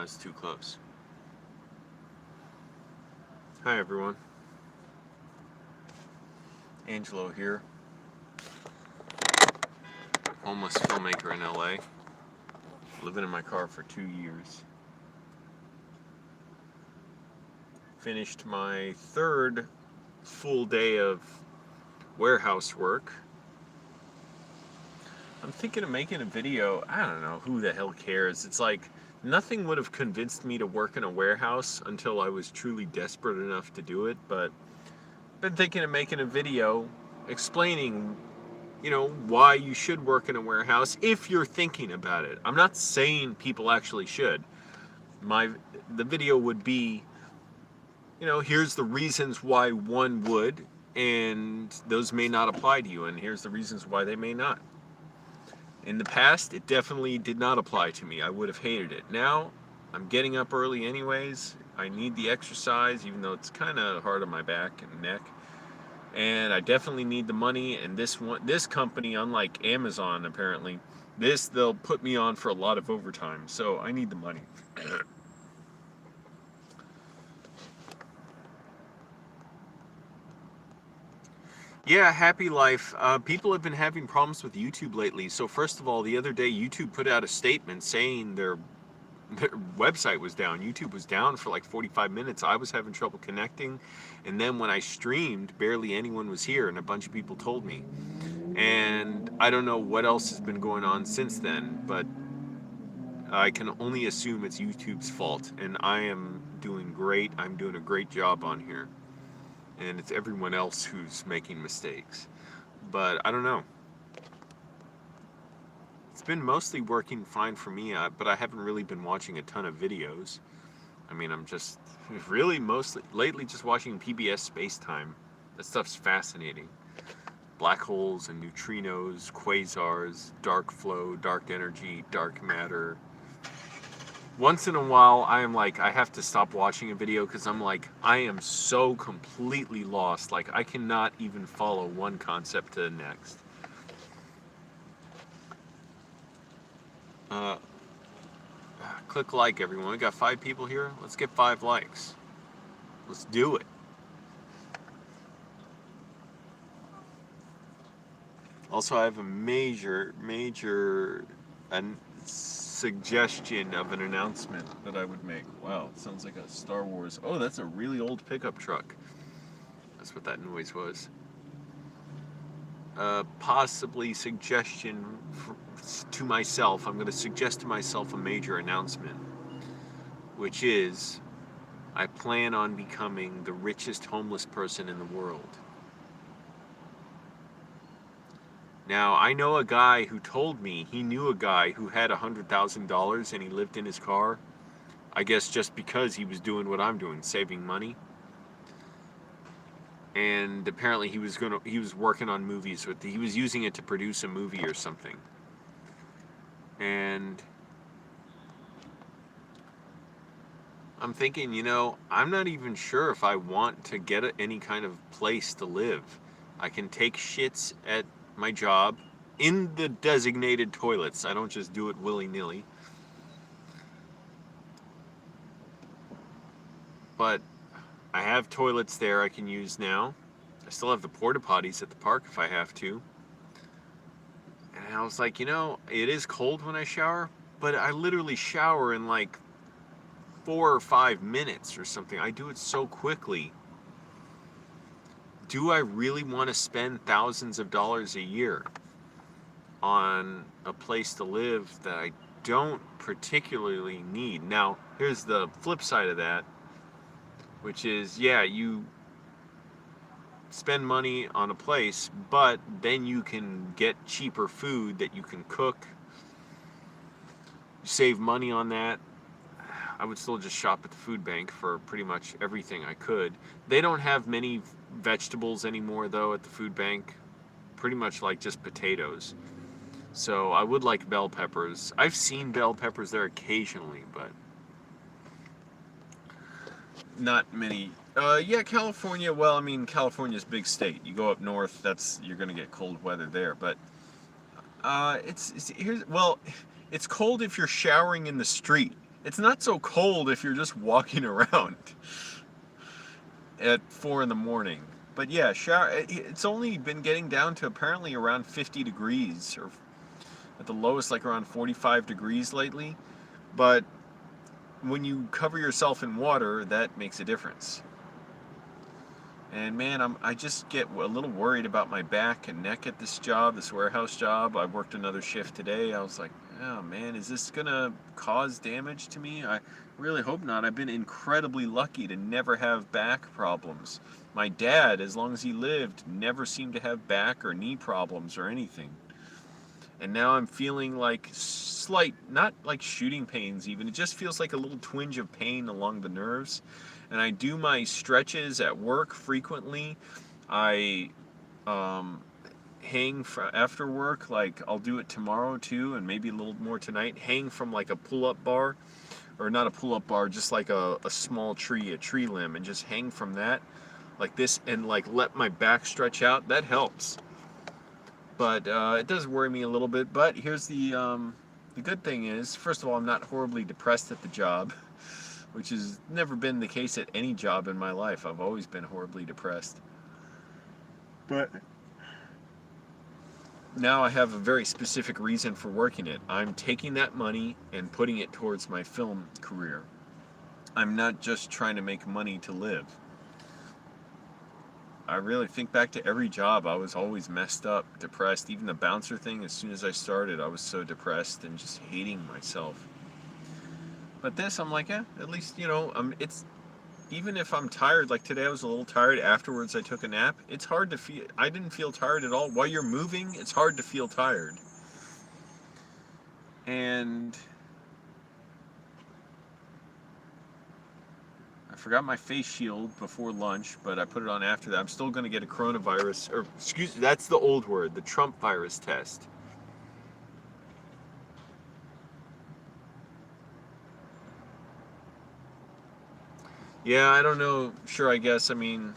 it's too close. Hi everyone. Angelo here. Homeless filmmaker in LA. Living in my car for 2 years. Finished my third full day of warehouse work. I'm thinking of making a video. I don't know, who the hell cares? It's like nothing would have convinced me to work in a warehouse until I was truly desperate enough to do it, but I've been thinking of making a video explaining, why you should work in a warehouse if you're thinking about it. I'm not saying people actually should. The video would be, here's the reasons why one would, and those may not apply to you, and here's the reasons why they may not. In the past, it definitely did not apply to me. I would have hated it. Now, I'm getting up early anyways. I need the exercise, even though it's kind of hard on my back and neck. And I definitely need the money. And this company, unlike Amazon, apparently, they'll put me on for a lot of overtime. So I need the money. Yeah, happy life. People have been having problems with YouTube lately. So first of all, the other day, YouTube put out a statement saying their website was down. YouTube was down for like 45 minutes. I was having trouble connecting. And then when I streamed, barely anyone was here, and a bunch of people told me. And I don't know what else has been going on since then, but I can only assume it's YouTube's fault. And I am doing great. I'm doing a great job on here. And it's everyone else who's making mistakes. But I don't know. It's been mostly working fine for me, but I haven't really been watching a ton of videos. I mean, I'm just really mostly lately just watching PBS Space Time. That stuff's fascinating. Black holes and neutrinos, quasars, dark flow, dark energy, dark matter. Once in a while, I am like, I have to stop watching a video because I'm like, I am so completely lost. Like, I cannot even follow one concept to the next. Click like, everyone. We got 5 people here. Let's get 5 likes. Let's do it. Also, I have a major suggestion of an announcement that I would make. Wow, it sounds like a Star Wars. Oh, that's a really old pickup truck. That's what that noise was. Possibly suggestion to myself. I'm going to suggest to myself a major announcement, which is I plan on becoming the richest homeless person in the world. Now, I know a guy who told me he knew a guy who had $100,000 and he lived in his car. I guess just because he was doing what I'm doing, saving money. And apparently he was working on movies with he was using it to produce a movie or something. And I'm thinking, I'm not even sure if I want to get any kind of place to live. I can take shits at my job in the designated toilets. I don't just do it willy-nilly. But I have toilets there I can use now. I still have the porta potties at the park if I have to. And I was like, it is cold when I shower, but I literally shower in like 4 or 5 minutes or something. I do it so quickly. Do I really want to spend thousands of dollars a year on a place to live that I don't particularly need? Now, here's the flip side of that, which is, you spend money on a place, but then you can get cheaper food that you can cook. You save money on that. I would still just shop at the food bank for pretty much everything I could. They don't have many vegetables anymore, though, at the food bank. Pretty much like just potatoes. So I would like bell peppers. I've seen bell peppers there occasionally, but not many. California. Well, I mean, California's a big state. You go up north, you're gonna get cold weather there. But it's cold if you're showering in the street. It's not so cold if you're just walking around at 4 in the morning. But yeah, it's only been getting down to apparently around 50 degrees, or at the lowest like around 45 degrees lately. But when you cover yourself in water, that makes a difference. And man, I just get a little worried about my back and neck at this job, this warehouse job. I worked another shift today. I was like, oh man, is this gonna cause damage to me? I really hope not. I've been incredibly lucky to never have back problems. My dad, as long as he lived, never seemed to have back or knee problems or anything. And now I'm feeling like slight, not like shooting pains even, it just feels like a little twinge of pain along the nerves. And I do my stretches at work frequently. I hang after work, like I'll do it tomorrow too, and maybe a little more tonight. Hang from like a pull-up bar, or not a pull-up bar, just like a small tree, a tree limb, and just hang from that like this, and like let my back stretch out. That helps. But it does worry me a little bit. But here's the good thing is, first of all, I'm not horribly depressed at the job, which has never been the case at any job in my life. I've always been horribly depressed. But now I have a very specific reason for working it. I'm taking that money and putting it towards my film career. I'm not just trying to make money to live. I really think back to every job, I was always messed up, depressed. Even the bouncer thing, as soon as I started, I was so depressed and just hating myself. But this, I'm like, at least, it's, even if I'm tired, like today I was a little tired, afterwards I took a nap, it's hard to feel, I didn't feel tired at all. While you're moving, it's hard to feel tired. And I forgot my face shield before lunch, but I put it on after that. I'm still going to get a coronavirus, or excuse me, that's the old word, the Trump virus test. Yeah, I don't know. Sure, I guess. I mean,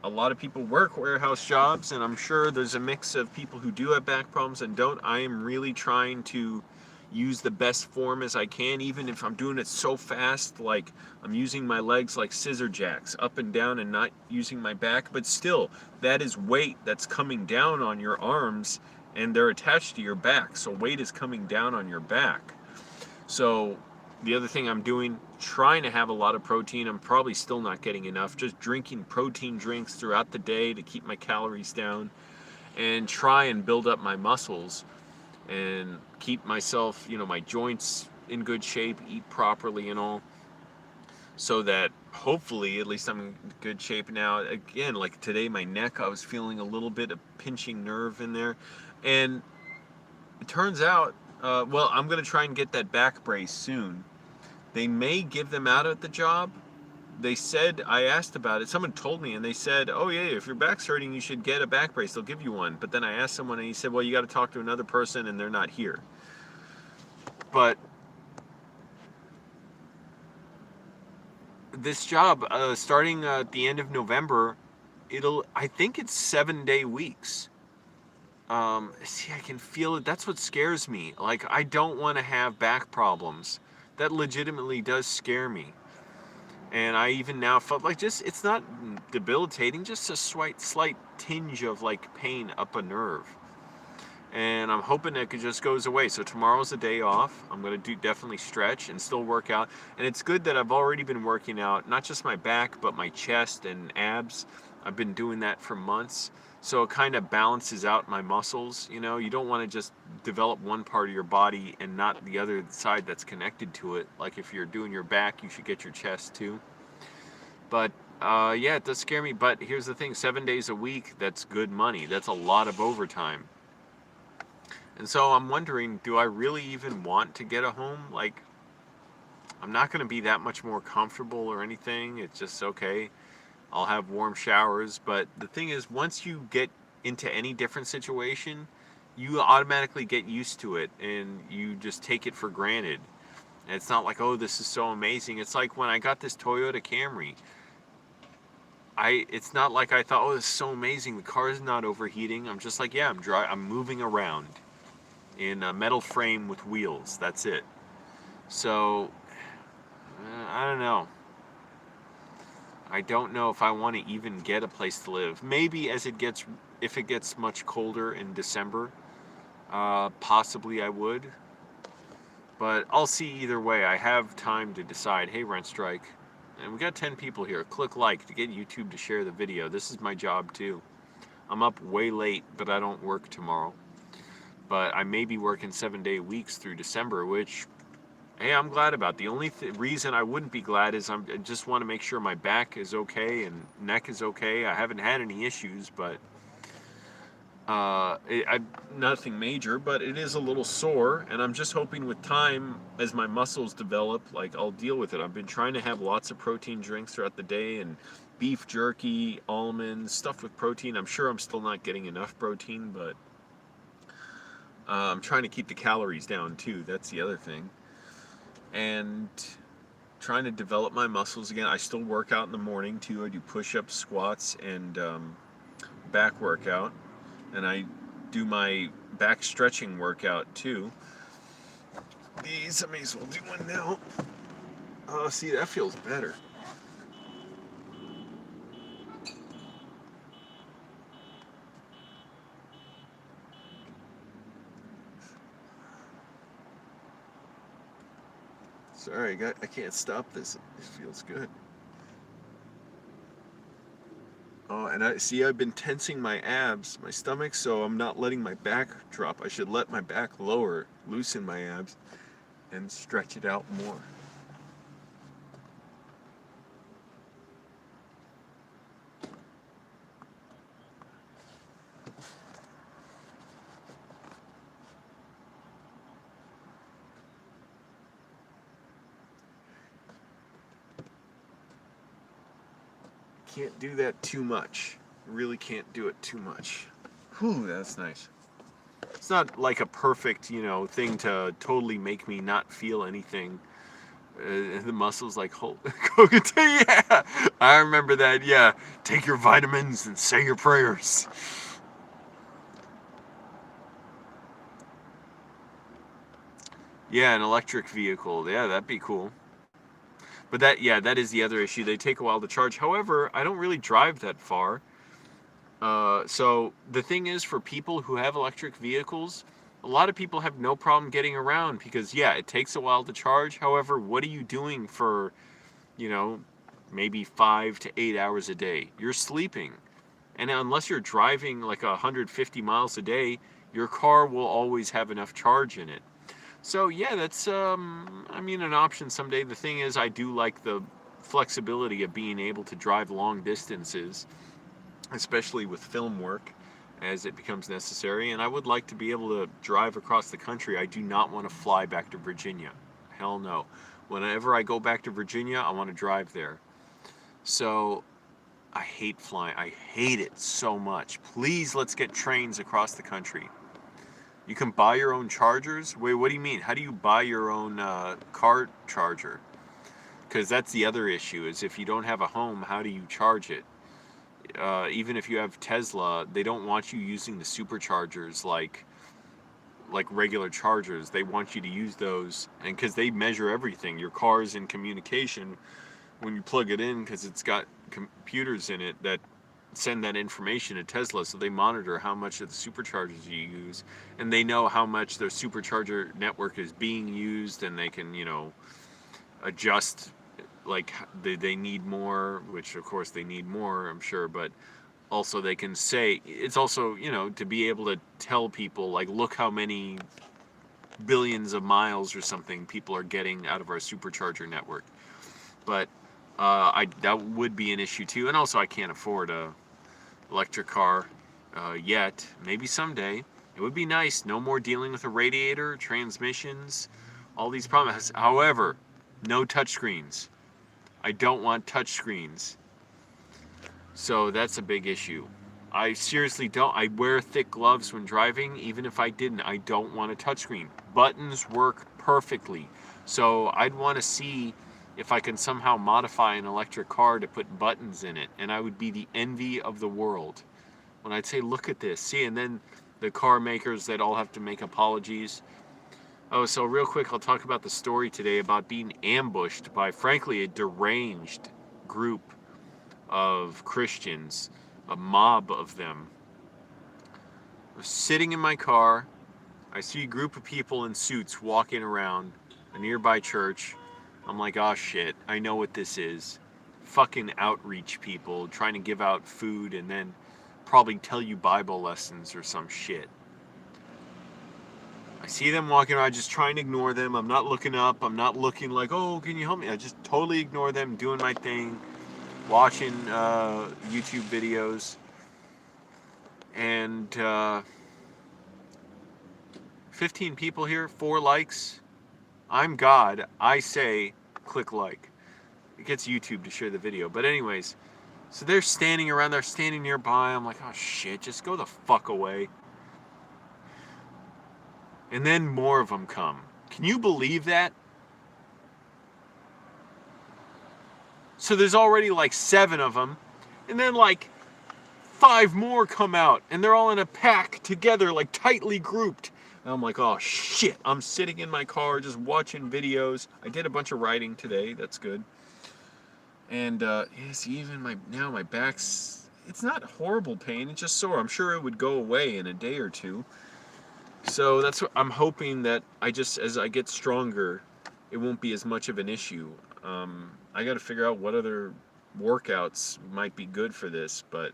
a lot of people work warehouse jobs, and I'm sure there's a mix of people who do have back problems and don't. I am really trying to use the best form as I can, even if I'm doing it so fast, like I'm using my legs like scissor jacks up and down and not using my back. But still, that is weight that's coming down on your arms, and they're attached to your back. So weight is coming down on your back. So the other thing I'm doing, trying to have a lot of protein. I'm probably still not getting enough. Just drinking protein drinks throughout the day to keep my calories down, and try and build up my muscles and keep myself, my joints in good shape, eat properly and all, so that hopefully at least I'm in good shape now. Again, like today, my neck, I was feeling a little bit of pinching nerve in there, and it turns out, well, I'm going to try and get that back brace soon. They may give them out at the job. They said, I asked about it, someone told me, and they said, oh yeah, if your back's hurting, you should get a back brace, they'll give you one. But then I asked someone, and he said, well, you got to talk to another person, and they're not here. But this job, starting at the end of November, I think it's 7-day weeks. See, I can feel it. That's what scares me. Like, I don't want to have back problems. That legitimately does scare me. And I even now felt like it's not debilitating, just a slight tinge of like pain up a nerve. And I'm hoping it just goes away. So tomorrow's a day off. I'm going to definitely stretch and still work out. And it's good that I've already been working out, not just my back, but my chest and abs. I've been doing that for months. So it kind of balances out my muscles. You don't want to just develop one part of your body and not the other side that's connected to it. Like if you're doing your back, you should get your chest too. But yeah, it does scare me. But here's the thing, 7 days a week, that's good money. That's a lot of overtime. And so I'm wondering, do I really even want to get a home? Like, I'm not going to be that much more comfortable or anything. It's just okay. I'll have warm showers, but the thing is, once you get into any different situation, you automatically get used to it, and you just take it for granted. And it's not like, oh, this is so amazing. It's like when I got this Toyota Camry, it's not like I thought, oh, this is so amazing, the car is not overheating. I'm just like, yeah, I'm moving around in a metal frame with wheels. That's it. So I don't know. I don't know if I want to even get a place to live. Maybe if it gets much colder in December, possibly I would. But I'll see either way. I have time to decide. Hey, Rent Strike. And we got 10 people here. Click like to get YouTube to share the video. This is my job too. I'm up way late, but I don't work tomorrow. But I may be working 7-day weeks through December, which, hey, I'm glad about. The only reason I wouldn't be glad is I just want to make sure my back is okay and neck is okay. I haven't had any issues, but nothing major, but it is a little sore, and I'm just hoping with time, as my muscles develop, like, I'll deal with it. I've been trying to have lots of protein drinks throughout the day, and beef jerky, almonds, stuff with protein. I'm sure I'm still not getting enough protein, but I'm trying to keep the calories down too. That's the other thing. And trying to develop my muscles again. I still work out in the morning too. I do push-ups, squats, and back workout. And I do my back stretching workout too. These, I may as well do one now. Oh, see, that feels better. Sorry, I can't stop this. It feels good. Oh, and I've been tensing my abs, my stomach, so I'm not letting my back drop. I should let my back lower, loosen my abs, and stretch it out more. Can't do that too much. Really can't do it too much. Whew, that's nice. It's not like a perfect, thing to totally make me not feel anything. The muscles like yeah, I remember that. Yeah, take your vitamins and say your prayers. Yeah, an electric vehicle. Yeah, that'd be cool. But that is the other issue. They take a while to charge. However, I don't really drive that far. So the thing is, for people who have electric vehicles, a lot of people have no problem getting around because, yeah, it takes a while to charge. However, what are you doing for, maybe 5 to 8 hours a day? You're sleeping. And unless you're driving like 150 miles a day, your car will always have enough charge in it. So yeah, that's an option someday. The thing is, I do like the flexibility of being able to drive long distances, especially with film work as it becomes necessary. And I would like to be able to drive across the country. I do not want to fly back to Virginia. Hell no. Whenever I go back to Virginia, I want to drive there. So I hate flying. I hate it so much. Please, let's get trains across the country. You can buy your own chargers? Wait, what do you mean? How do you buy your own car charger? Because that's the other issue, is if you don't have a home, how do you charge it? Even if you have Tesla, they don't want you using the superchargers like regular chargers. They want you to use those, and because they measure everything. Your car is in communication when you plug it in, because it's got computers in it that send that information to Tesla, so they monitor how much of the superchargers you use, and they know how much their supercharger network is being used, and they can, adjust, like they need more, which of course they need more, I'm sure, but also they can say, it's also, to be able to tell people, like, look how many billions of miles or something people are getting out of our supercharger network. But that would be an issue too, and also I can't afford a electric car yet. Maybe someday. It would be nice. No more dealing with a radiator, transmissions, all these problems. However, no touchscreens. I don't want touchscreens. So that's a big issue. I seriously don't. I wear thick gloves when driving. Even if I didn't, I don't want a touchscreen. Buttons work perfectly. So I'd want to see if I can somehow modify an electric car to put buttons in it, and I would be the envy of the world. When I'd say, look at this, see, and then the car makers, they'd all have to make apologies. Oh, so real quick, I'll talk about the story today about being ambushed by, frankly, a deranged group of Christians, a mob of them. I was sitting in my car. I see a group of people in suits walking around a nearby church. I'm like, oh shit, I know what this is. Fucking outreach people trying to give out food and then probably tell you Bible lessons or some shit. I see them walking around, just trying to ignore them. I'm not looking up. I'm not looking like, oh, can you help me? I just totally ignore them, doing my thing, watching YouTube videos. And 15 people here, 4 likes. I'm God. I say click like. It gets YouTube to share the video. But anyways, so they're standing around. They're standing nearby. I'm like, oh shit, just go the fuck away. And then more of them come. Can you believe that? So there's already like 7 of them. And then like 5 more come out. And they're all in a pack together, like tightly grouped. And I'm like, oh shit. I'm sitting in my car just watching videos. I did a bunch of writing today. That's good. And yes, even my back's, it's not horrible pain. It's just sore. I'm sure it would go away in a day or two. So that's what I'm hoping, that as I get stronger, it won't be as much of an issue. I got to figure out what other workouts might be good for this, but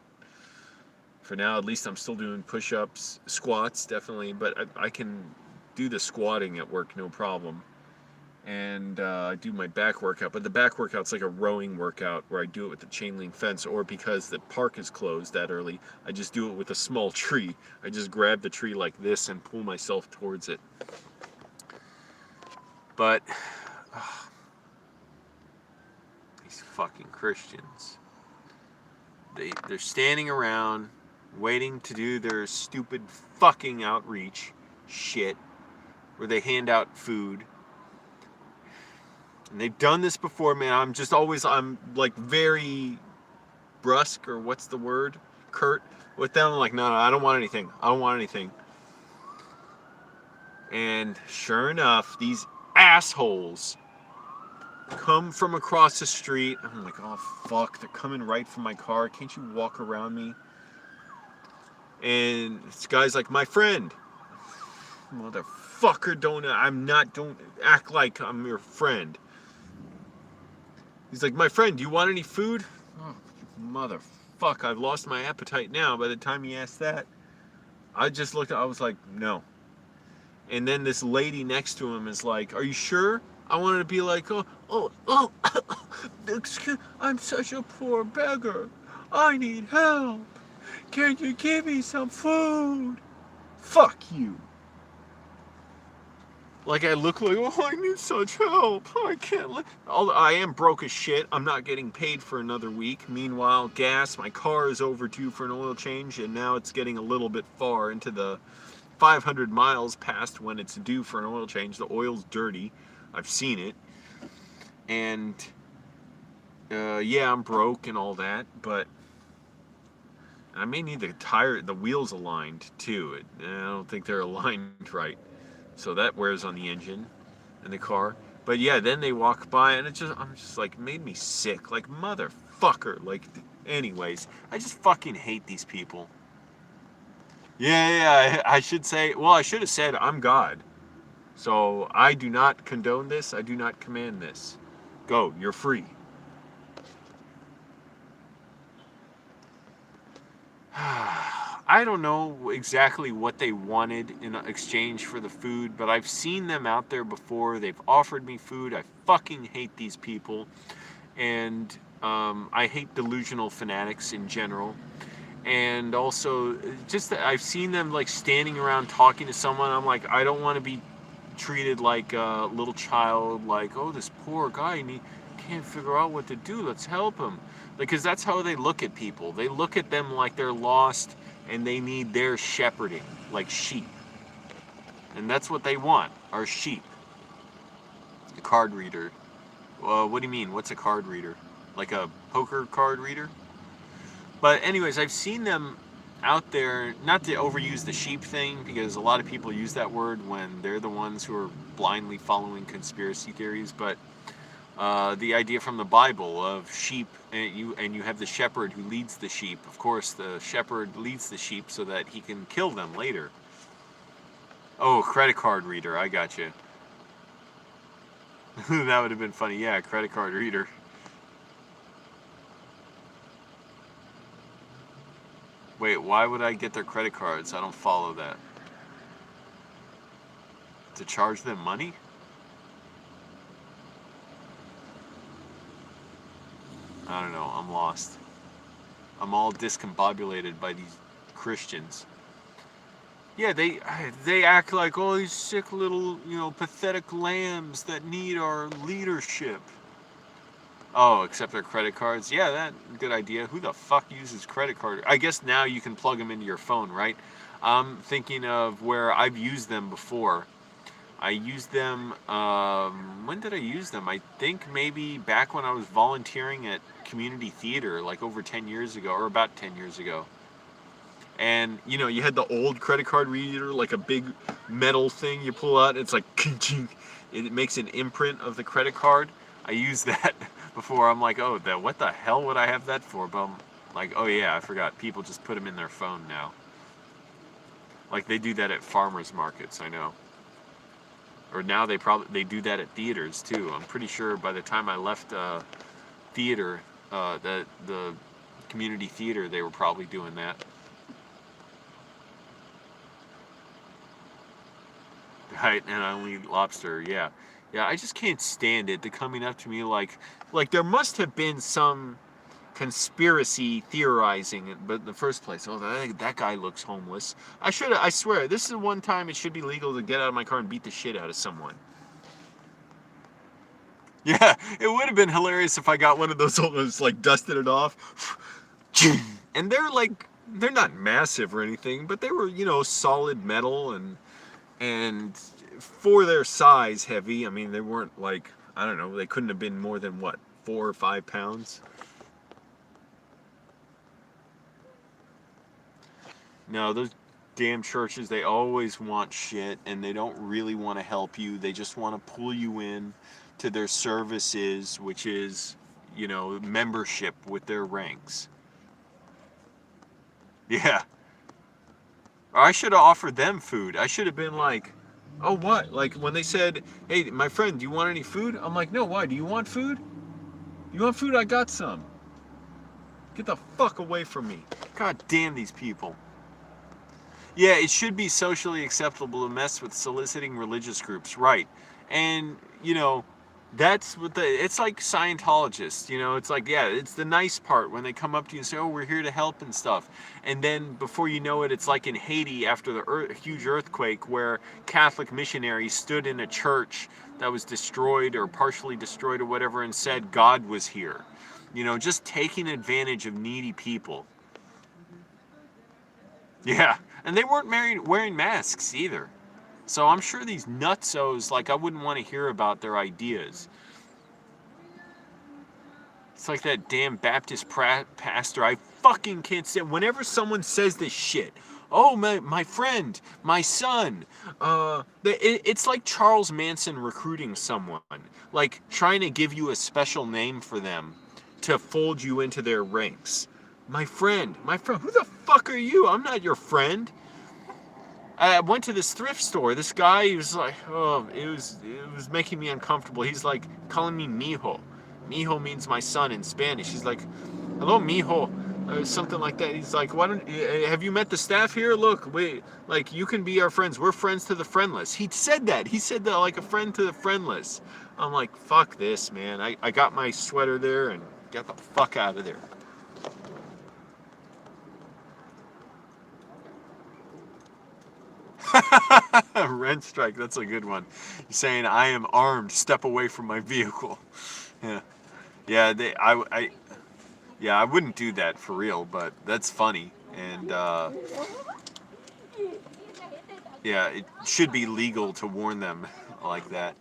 for now, at least I'm still doing push-ups, squats, definitely, but I can do the squatting at work, no problem. And I do my back workout, but the back workout's like a rowing workout where I do it with the chain link fence, or because the park is closed that early, I just do it with a small tree. I just grab the tree like this and pull myself towards it. But these fucking Christians, they're standing around waiting to do their stupid fucking outreach shit where they hand out food. And they've done this before, man. I'm like very brusque, or what's the word? Curt with them. I'm like, no, I don't want anything. I don't want anything. And sure enough, these assholes come from across the street. I'm like, oh fuck, they're coming right from my car. Can't you walk around me? And this guy's like, my friend. Motherfucker, don't act like I'm your friend. He's like, my friend, do you want any food? Oh, motherfuck, I've lost my appetite now. By the time he asked that, I just looked, I was like, no. And then this lady next to him is like, are you sure? I wanted to be like, excuse, I'm such a poor beggar. I need help. Can you give me some food? Fuck you. Like I look like, oh, I need such help. I can't. I am broke as shit. I'm not getting paid for another week. Meanwhile, my car is overdue for an oil change, and now it's getting a little bit far into the 500 miles past when it's due for an oil change. The oil's dirty. I've seen it. And yeah, I'm broke and all that, but I may need the wheels aligned too. I don't think they're aligned right. So that wears on the engine and the car. But yeah, then they walk by and I'm just like, made me sick. Like, motherfucker. Like, anyways, I just fucking hate these people. Yeah, I should say, well, I should have said I'm God. So I do not condone this. I do not command this. Go, you're free. I don't know exactly what they wanted in exchange for the food, but I've seen them out there before. They've offered me food. I fucking hate these people. And I hate delusional fanatics in general. And also, just that I've seen them like standing around talking to someone. I'm like, I don't want to be treated like a little child, like, oh, this poor guy, and he can't figure out what to do. Let's help him. Because that's how they look at people. They look at them like they're lost and they need their shepherding, like sheep. And that's what they want, are sheep. A card reader. What do you mean? What's a card reader? Like a poker card reader? But anyways, I've seen them out there, not to overuse the sheep thing, because a lot of people use that word when they're the ones who are blindly following conspiracy theories, but the idea from the Bible of sheep, and you have the shepherd who leads the sheep. Of course, the shepherd leads the sheep so that he can kill them later. Oh, credit card reader, I got you. That would have been funny. Yeah, credit card reader. Wait, why would I get their credit cards? I don't follow that. To charge them money? I don't know. I'm lost. I'm all discombobulated by these Christians. Yeah, they act like all these sick little, pathetic lambs that need our leadership. Oh, except their credit cards. Yeah, that good idea. Who the fuck uses credit card? I guess now you can plug them into your phone, right? I'm thinking of where I've used them before. I used them, when did I use them? I think maybe back when I was volunteering at community theater, like over 10 years ago, or about 10 years ago. And, you had the old credit card reader, like a big metal thing you pull out. It's like, it makes an imprint of the credit card. I used that before. I'm like, oh, what the hell would I have that for? But I'm like, oh yeah, I forgot. People just put them in their phone now. Like they do that at farmers markets, I know. Or now they do that at theaters too. I'm pretty sure by the time I left theater, the community theater, they were probably doing that. Right, and I only eat lobster. Yeah, I just can't stand it. They're coming up to me like there must have been some conspiracy theorizing, but in the first place, oh, that guy looks homeless. I swear, this is the one time it should be legal to get out of my car and beat the shit out of someone. Yeah, it would have been hilarious if I got one of those ones, like dusted it off. And they're not massive or anything, but they were, solid metal and for their size heavy. I mean, they weren't like, I don't know, they couldn't have been more than what, 4 or 5 pounds. No, those damn churches, they always want shit and they don't really want to help you. They just want to pull you in to their services, which is, membership with their ranks. Yeah. I should have offered them food. I should have been like, oh, what? Like when they said, hey, my friend, do you want any food? I'm like, no, why? Do you want food? You want food? I got some. Get the fuck away from me. God damn these people. Yeah, it should be socially acceptable to mess with soliciting religious groups, right? And, that's what it's like Scientologists, it's like, yeah, it's the nice part when they come up to you and say, oh, we're here to help and stuff. And then before you know it, it's like in Haiti after the huge earthquake where Catholic missionaries stood in a church that was destroyed or partially destroyed or whatever and said God was here. Just taking advantage of needy people. Yeah, and they weren't wearing masks either. So I'm sure these nutsos, like, I wouldn't want to hear about their ideas. It's like that damn Baptist pastor. I fucking can't stand. Whenever someone says this shit, oh, my friend, my son, it's like Charles Manson recruiting someone, like trying to give you a special name for them to fold you into their ranks. My friend, who the fuck are you? I'm not your friend. I went to this thrift store. This guy, he was like, oh, it was making me uncomfortable. He's like calling me mijo. Mijo means my son in Spanish. He's like, hello, mijo, something like that. He's like, why don't have you met the staff here? Look, you can be our friends. We're friends to the friendless. He said that like a friend to the friendless. I'm like, fuck this, man. I got my sweater there and got the fuck out of there. Rent strike, that's a good one. You're saying I am armed, step away from my vehicle. Yeah, I wouldn't do that for real, but that's funny. And yeah, it should be legal to warn them like that.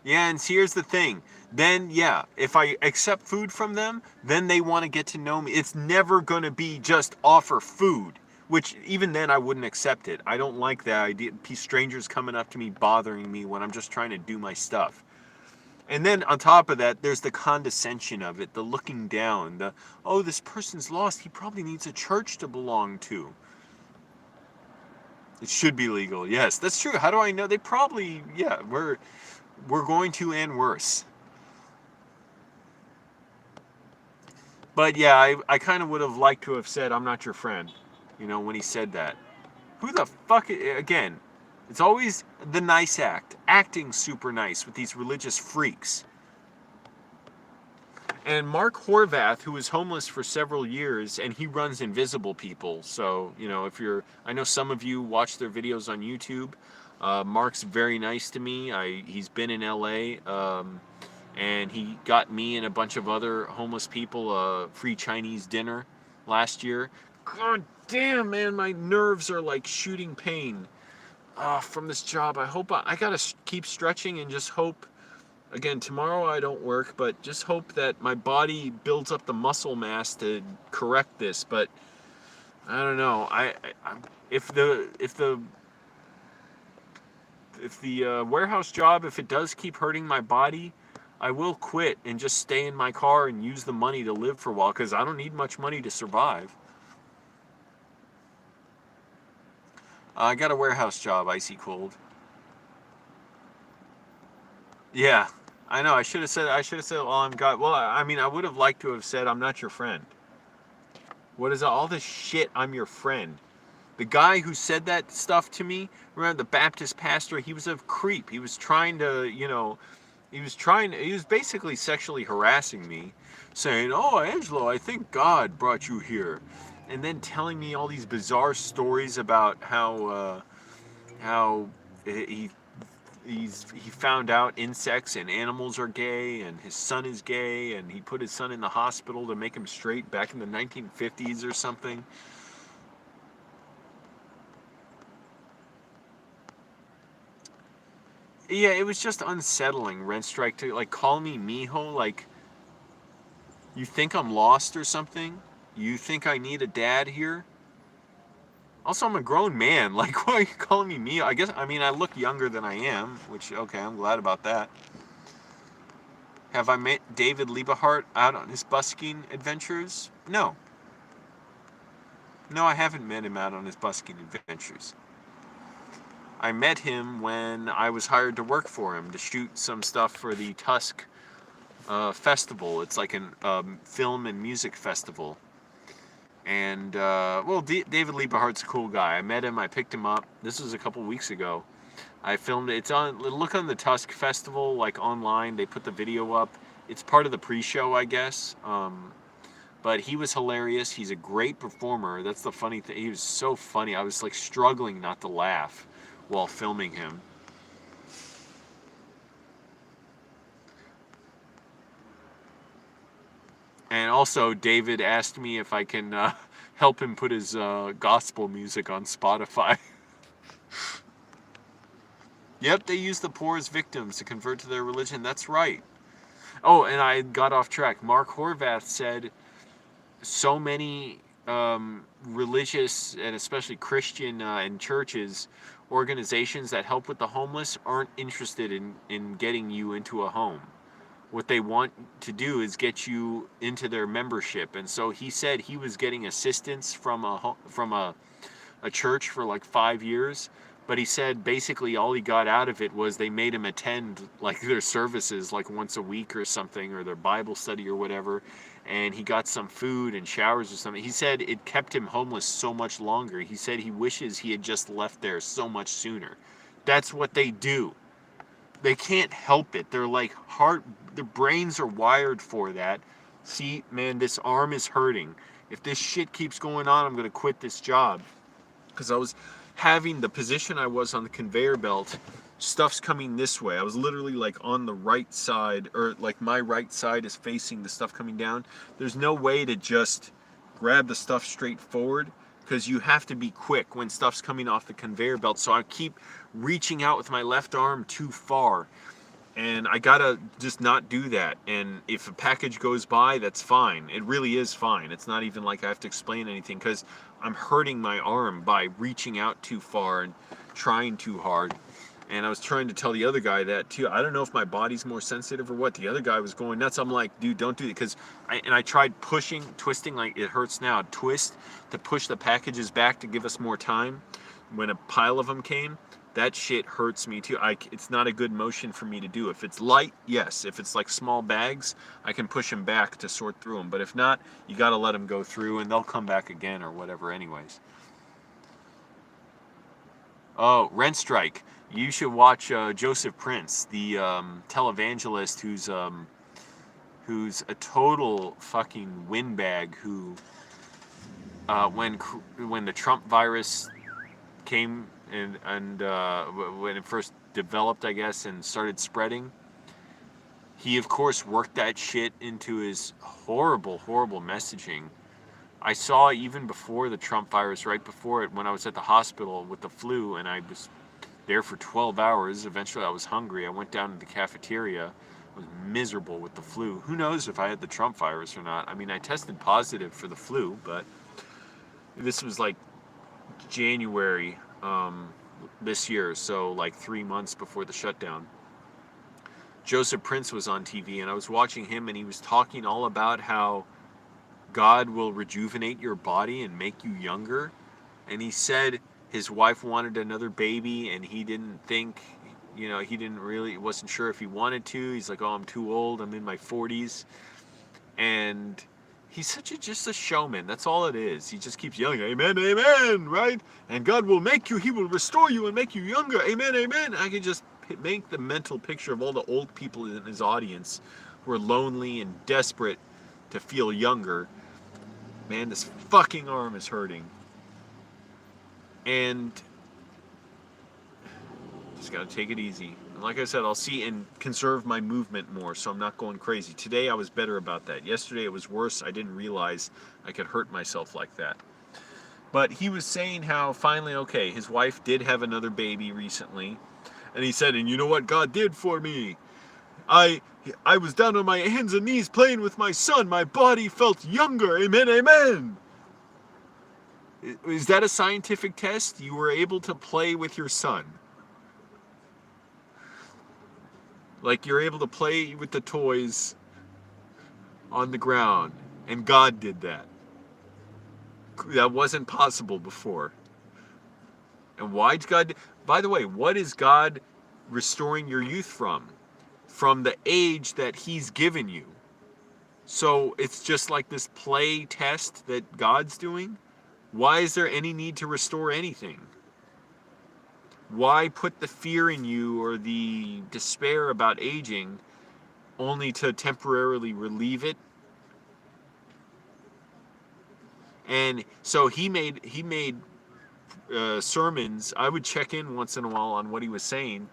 Yeah, and here's the thing. Then, yeah, if I accept food from them, then they want to get to know me. It's never going to be just offer food, which even then I wouldn't accept it. I don't like that idea. Strangers coming up to me, bothering me when I'm just trying to do my stuff. And then on top of that, there's the condescension of it, the looking down, the, oh, this person's lost. He probably needs a church to belong to. It should be legal. Yes, that's true. How do I know? They probably, yeah, we're going to and worse. But yeah, I kind of would have liked to have said, I'm not your friend, when he said that. Who the fuck, again, it's always the nice act, acting super nice with these religious freaks. And Mark Horvath, who was homeless for several years, and he runs Invisible People. So, I know some of you watch their videos on YouTube. Mark's very nice to me. He's been in LA, and he got me and a bunch of other homeless people a free Chinese dinner last year. God damn, man, my nerves are like shooting pain from this job. I hope I gotta keep stretching and just hope. Again, tomorrow I don't work, but just hope that my body builds up the muscle mass to correct this. But I don't know. If the warehouse job, if it does keep hurting my body, I will quit and just stay in my car and use the money to live for a while, because I don't need much money to survive. I got a warehouse job, icy cold. Yeah, I know. I should have said, well, I would have liked to have said, I'm not your friend. What is all this shit, I'm your friend? The guy who said that stuff to me, remember, the Baptist pastor, he was a creep. He was trying to, he was basically sexually harassing me, saying, oh, Angelo, I think God brought you here. And then telling me all these bizarre stories about how he found out insects and animals are gay, and his son is gay, and he put his son in the hospital to make him straight back in the 1950s or something. Yeah, it was just unsettling, Rent Strike, to like call me mijo, like, you think I'm lost or something? You think I need a dad here? Also, I'm a grown man. Like, why are you calling me mijo? I look younger than I am, which, okay, I'm glad about that. Have I met David Liebehart out on his busking adventures? No. No, I haven't met him out on his busking adventures. I met him when I was hired to work for him to shoot some stuff for the Tusk festival. It's like a film and music festival. And, David Liebehart's a cool guy. I met him, I picked him up. This was a couple weeks ago. I filmed it. Look on the Tusk Festival, like online. They put the video up. It's part of the pre-show, I guess. But he was hilarious. He's a great performer. That's the funny thing. He was so funny. I was like struggling not to laugh while filming him. And also, David asked me if I can help him put his gospel music on Spotify. Yep, they use the poor as victims to convert to their religion. That's right. Oh, and I got off track. Mark Horvath said so many religious and especially Christian and churches, organizations that help with the homeless aren't interested in getting you into a home. What they want to do is get you into their membership. And so he said he was getting assistance from a church for like 5 years. But he said basically all he got out of it was they made him attend like their services like once a week or something, or their Bible study or whatever. And he got some food and showers or something. He said it kept him homeless so much longer. He said he wishes he had just left there so much sooner. That's what they do. They can't help it. They're like their brains are wired for that. See, man, this arm is hurting. If this shit keeps going on, I'm going to quit this job. Because I was having the position I was on the conveyor belt, stuff's coming this way. I was literally like on the right side, or like my right side is facing the stuff coming down. There's no way to just grab the stuff straight forward, because you have to be quick when stuff's coming off the conveyor belt. So I keep reaching out with my left arm too far. And I gotta just not do that. And if a package goes by, that's fine. It really is fine. It's not even like I have to explain anything, because I'm hurting my arm by reaching out too far and trying too hard. And I was trying to tell the other guy that too. I don't know if my body's more sensitive or what. The other guy was going nuts. I'm like, dude, don't do it. Because I tried pushing, twisting, like it hurts now. Twist to push the packages back to give us more time when a pile of them came. That shit hurts me too. It's not a good motion for me to do. If it's light, yes. If it's like small bags, I can push them back to sort through them. But if not, you got to let them go through and they'll come back again or whatever anyways. Oh, Rent Strike. You should watch Joseph Prince, the televangelist who's a total fucking windbag. Who, when the Trump virus came and when it first developed, I guess, and started spreading, he of course worked that shit into his horrible messaging. I saw even before the Trump virus, right before it, when I was at the hospital with the flu, and I was there for 12 hours. Eventually I was hungry. I went down to the cafeteria. I was miserable with the flu. Who knows if I had the Trump virus or not? I mean, I tested positive for the flu, but this was like January this year, so like 3 months before the shutdown. Joseph Prince was on TV, and I was watching him, and he was talking all about how God will rejuvenate your body and make you younger. And he said his wife wanted another baby, and he didn't think, he wasn't sure if he wanted to. He's like, oh, I'm too old. I'm in my 40s. And he's just a showman. That's all it is. He just keeps yelling, amen, amen, right? And God will make you, he will restore you and make you younger. Amen, amen. I can just make the mental picture of all the old people in his audience who are lonely and desperate to feel younger. Man, this fucking arm is hurting. And just gotta take it easy. And like I said, I'll see and conserve my movement more, so I'm not going crazy. Today I was better about that. Yesterday it was worse. I didn't realize I could hurt myself like that. But he was saying how finally, okay, his wife did have another baby recently. And he said, and you know what God did for me? I was down on my hands and knees playing with my son. My body felt younger. Amen, amen. Is that a scientific test? You were able to play with your son. Like you're able to play with the toys on the ground. And God did that. That wasn't possible before. And why God... By the way, what is God restoring your youth from? From the age that he's given you. So it's just like this play test that God's doing. Why is there any need to restore anything? Why put the fear in you or the despair about aging only to temporarily relieve it? And so he made sermons. I would check in once in a while on what he was saying.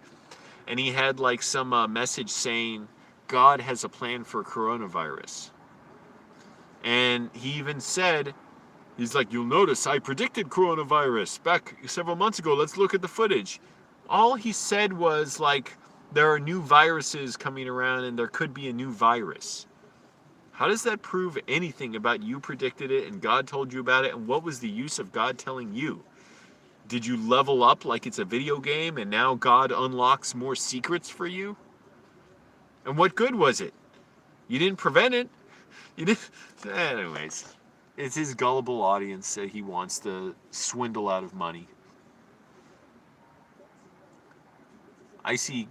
And he had like some message saying God has a plan for coronavirus. And he even said, he's like, you'll notice I predicted coronavirus back several months ago. Let's look at the footage. All he said was like, there are new viruses coming around and there could be a new virus. How does that prove anything about you predicted it and God told you about it? And what was the use of God telling you? Did you level up like it's a video game and now God unlocks more secrets for you? And what good was it? You didn't prevent it. You didn't. Anyways, it's his gullible audience that he wants to swindle out of money. Icy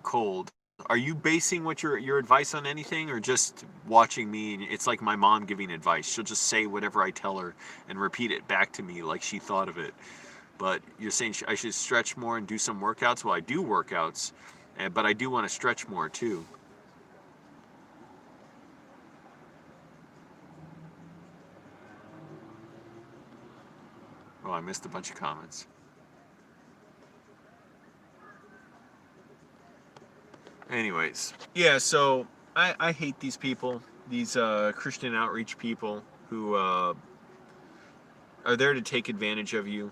cold. Are you basing what your advice on anything, or just watching me? And it's like my mom giving advice. She'll just say whatever I tell her and repeat it back to me like she thought of it. But you're saying I should stretch more and do some workouts? Well, I do workouts, but I do want to stretch more too. Oh, I missed a bunch of comments. Anyways, yeah, so I hate these people, these Christian outreach people who are there to take advantage of you.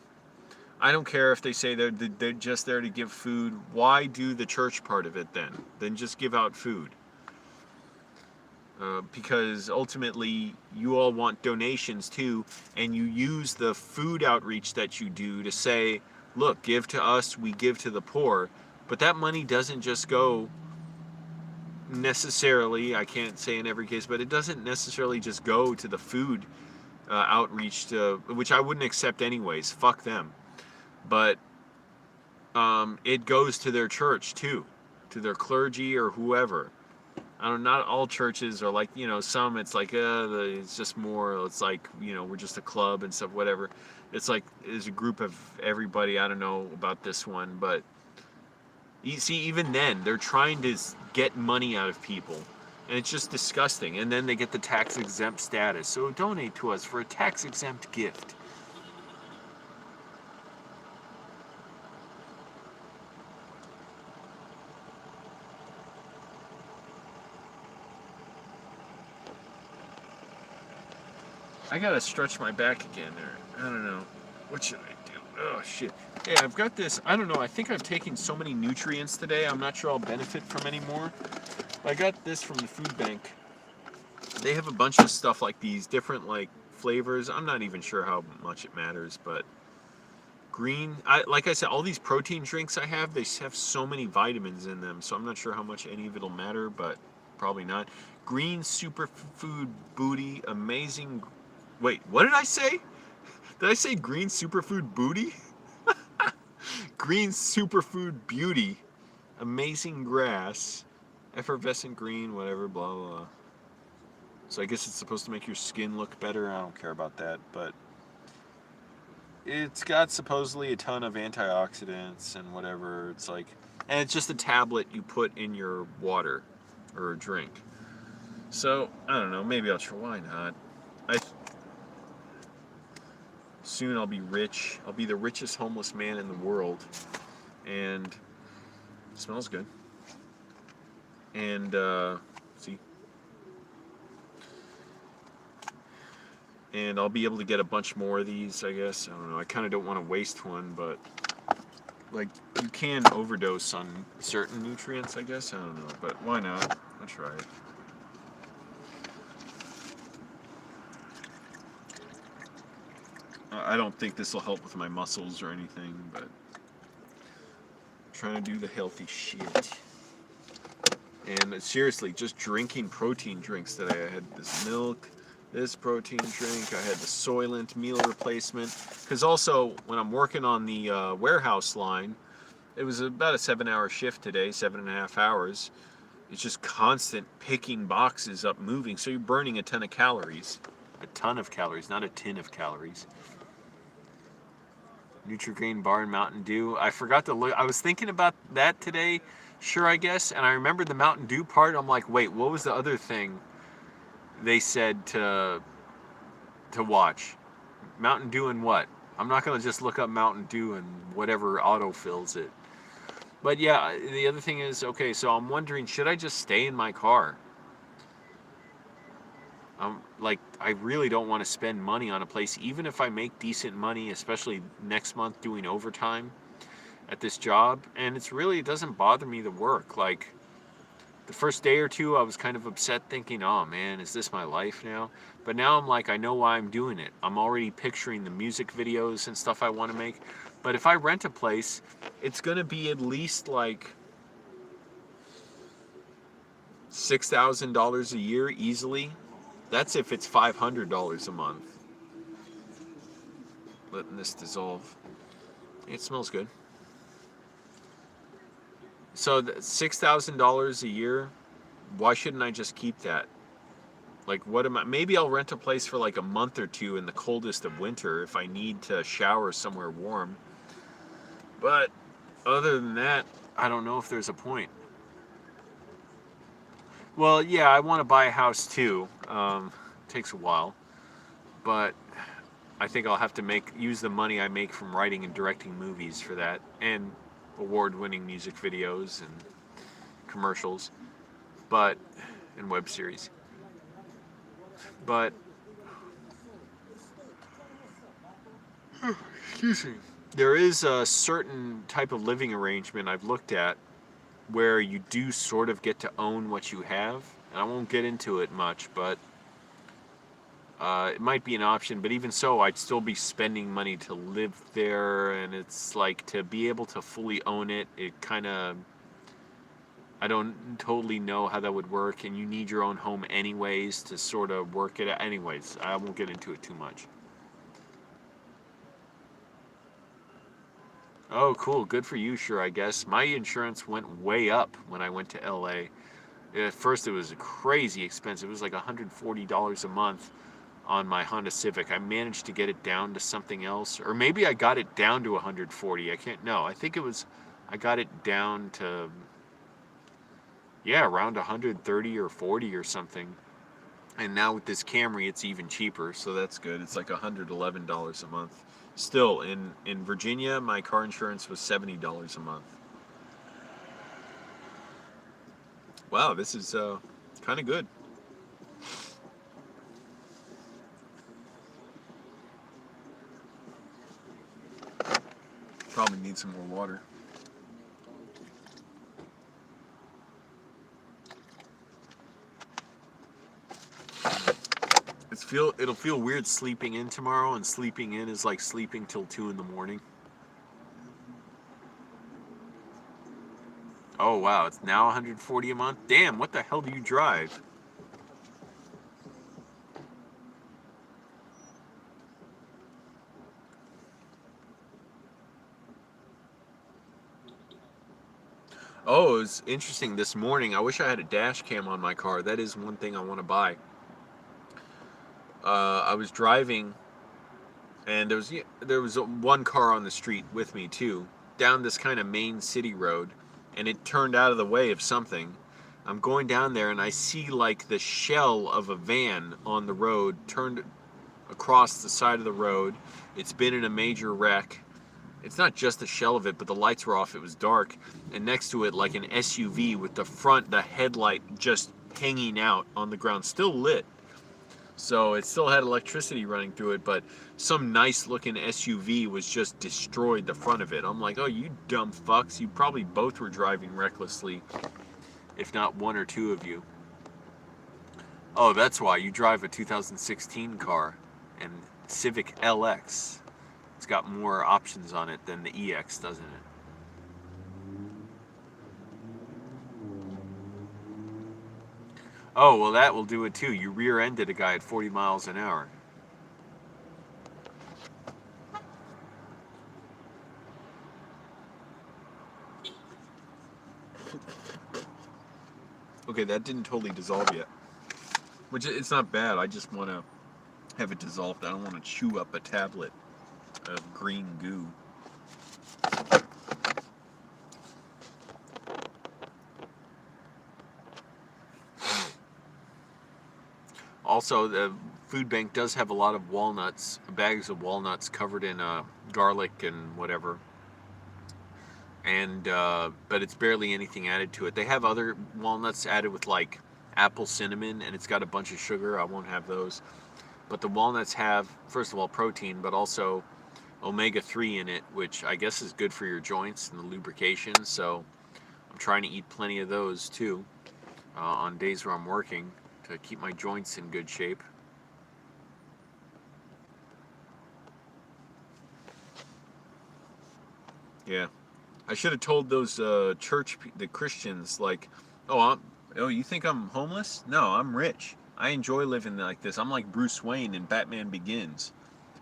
I don't care if they say they're just there to give food. Why do the church part of it then? Then just give out food. Because ultimately you all want donations too, and you use the food outreach that you do to say, look, give to us, we give to the poor. But that money doesn't just go necessarily, I can't say in every case, but it doesn't necessarily just go to the food outreach, to which I wouldn't accept anyways. Fuck them. But it goes to their church too, to their clergy or whoever. I don't. Not all churches are like, some. It's like it's just more. It's like, we're just a club and stuff. Whatever. It's like there's a group of everybody. I don't know about this one, but you see, even then they're trying to get money out of people, and it's just disgusting. And then they get the tax exempt status. So donate to us for a tax exempt gift. I gotta stretch my back again there. I don't know. What should I do? Oh, shit. Hey, I've got this. I don't know. I think I've taken so many nutrients today, I'm not sure I'll benefit from anymore. I got this from the food bank. They have a bunch of stuff like these, different, like, flavors. I'm not even sure how much it matters, but green. Like I said, all these protein drinks I have, they have so many vitamins in them, so I'm not sure how much any of it'll matter, but probably not. Green superfood booty, amazing. Wait, what did I say? Did I say green superfood booty? Green superfood beauty, amazing grass, effervescent green, whatever, blah, blah, blah. So I guess it's supposed to make your skin look better. I don't care about that, but it's got supposedly a ton of antioxidants and whatever. It's like, and it's just a tablet you put in your water or a drink. So I don't know. Maybe I'll try. Why not? Soon I'll be rich. I'll be the richest homeless man in the world. And it smells good. And, see? And I'll be able to get a bunch more of these, I guess. I don't know. I kind of don't want to waste one, but, like, you can overdose on certain nutrients, I guess. I don't know. But why not? I'll try it. I don't think this will help with my muscles or anything, but I'm trying to do the healthy shit. And seriously, just drinking protein drinks today. I had this milk, this protein drink, I had the Soylent meal replacement. Because also, when I'm working on the warehouse line, it was about a 7-hour shift today, 7.5 hours. It's just constant picking boxes up, moving, so you're burning a ton of calories. A ton of calories, not a tin of calories. Nutri-Grain bar and Mountain Dew. I forgot to look. I was thinking about that today. Sure, I guess. And I remembered the Mountain Dew part. I'm like, wait, what was the other thing they said to watch? Mountain Dew and what? I'm not going to just look up Mountain Dew and whatever autofills it. But yeah, the other thing is, okay, so I'm wondering, should I just stay in my car? I really don't want to spend money on a place, even if I make decent money, especially next month doing overtime at this job. And it doesn't bother me to work. Like, the first day or two, I was kind of upset thinking, oh man, is this my life now? But now I'm like, I know why I'm doing it. I'm already picturing the music videos and stuff I want to make. But if I rent a place, it's going to be at least like $6,000 a year easily. That's if it's $500 a month. Letting this dissolve. It smells good. So $6,000 a year, why shouldn't I just keep that? Like, maybe I'll rent a place for like a month or two in the coldest of winter if I need to shower somewhere warm. But other than that, I don't know if there's a point. Well, yeah, I want to buy a house too. Takes a while, but I think I'll have to use the money I make from writing and directing movies for that, and award-winning music videos and commercials, and web series. But excuse me. There is a certain type of living arrangement I've looked at where you do sort of get to own what you have. And I won't get into it much, but it might be an option. But even so, I'd still be spending money to live there, and it's like to be able to fully own it, it kind of, I don't totally know how that would work, and you need your own home anyways to sort of work it out. Anyways, I won't get into it too much. Oh, cool. Good for you, sure, I guess. My insurance went way up when I went to LA. At first, it was crazy expensive. It was like $140 a month on my Honda Civic. I managed to get it down to something else, or maybe I got it down to 140. I can't know. I think it was, I got it down to, yeah, around 130 or 40 or something. And now with this Camry, it's even cheaper, so that's good. It's like $111 a month. Still, in Virginia, my car insurance was $70 a month. Wow, this is kind of good. Probably need some more water. It'll feel weird sleeping in tomorrow, and sleeping in is like sleeping till 2 in the morning. Oh wow, it's now 140 a month? Damn, what the hell do you drive? Oh, it was interesting this morning. I wish I had a dash cam on my car. That is one thing I want to buy. I was driving, and there was one car on the street with me too, down this kind of main city road, and it turned out of the way of something. I'm going down there, and I see like the shell of a van on the road turned across the side of the road. It's been in a major wreck. It's not just the shell of it, but the lights were off. It was dark, and next to it, like an SUV with the headlight just hanging out on the ground, still lit. So it still had electricity running through it, but some nice looking SUV was just destroyed the front of it. I'm like, oh, you dumb fucks. You probably both were driving recklessly, if not one or two of you. Oh, that's why you drive a 2016 car, and Civic LX. It's got more options on it than the EX, doesn't it? Oh, well, that will do it too. You rear-ended a guy at 40 miles an hour. Okay, that didn't totally dissolve yet. Which, it's not bad. I just want to have it dissolved. I don't want to chew up a tablet of green goo. Also, the food bank does have a lot of walnuts, bags of walnuts covered in garlic and whatever. And but it's barely anything added to it. They have other walnuts added with like apple cinnamon, and it's got a bunch of sugar. I won't have those. But the walnuts have, first of all, protein, but also omega-3 in it, which I guess is good for your joints and the lubrication. So I'm trying to eat plenty of those too on days where I'm working to keep my joints in good shape. Yeah, I should have told those the Christians, like, oh, you think I'm homeless? No, I'm rich. I enjoy living like this. I'm like Bruce Wayne in Batman Begins,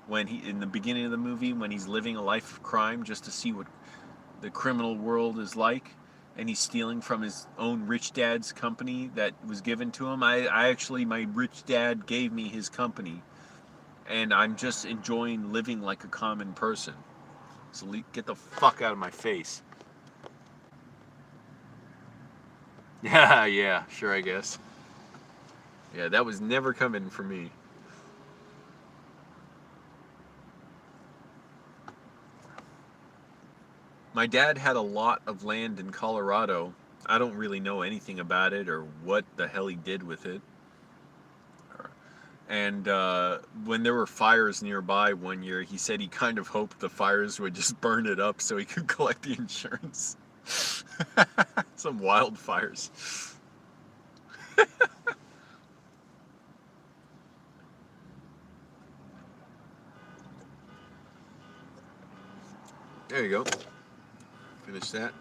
when he, in the beginning of the movie, when he's living a life of crime just to see what the criminal world is like, and he's stealing from his own rich dad's company that was given to him. I actually, my rich dad gave me his company, and I'm just enjoying living like a common person. So get the fuck out of my face. Yeah, yeah, sure, I guess. Yeah, that was never coming for me. My dad had a lot of land in Colorado. I don't really know anything about it or what the hell he did with it. And when there were fires nearby one year, he said he kind of hoped the fires would just burn it up so he could collect the insurance. Some wildfires. There you go. Finish that.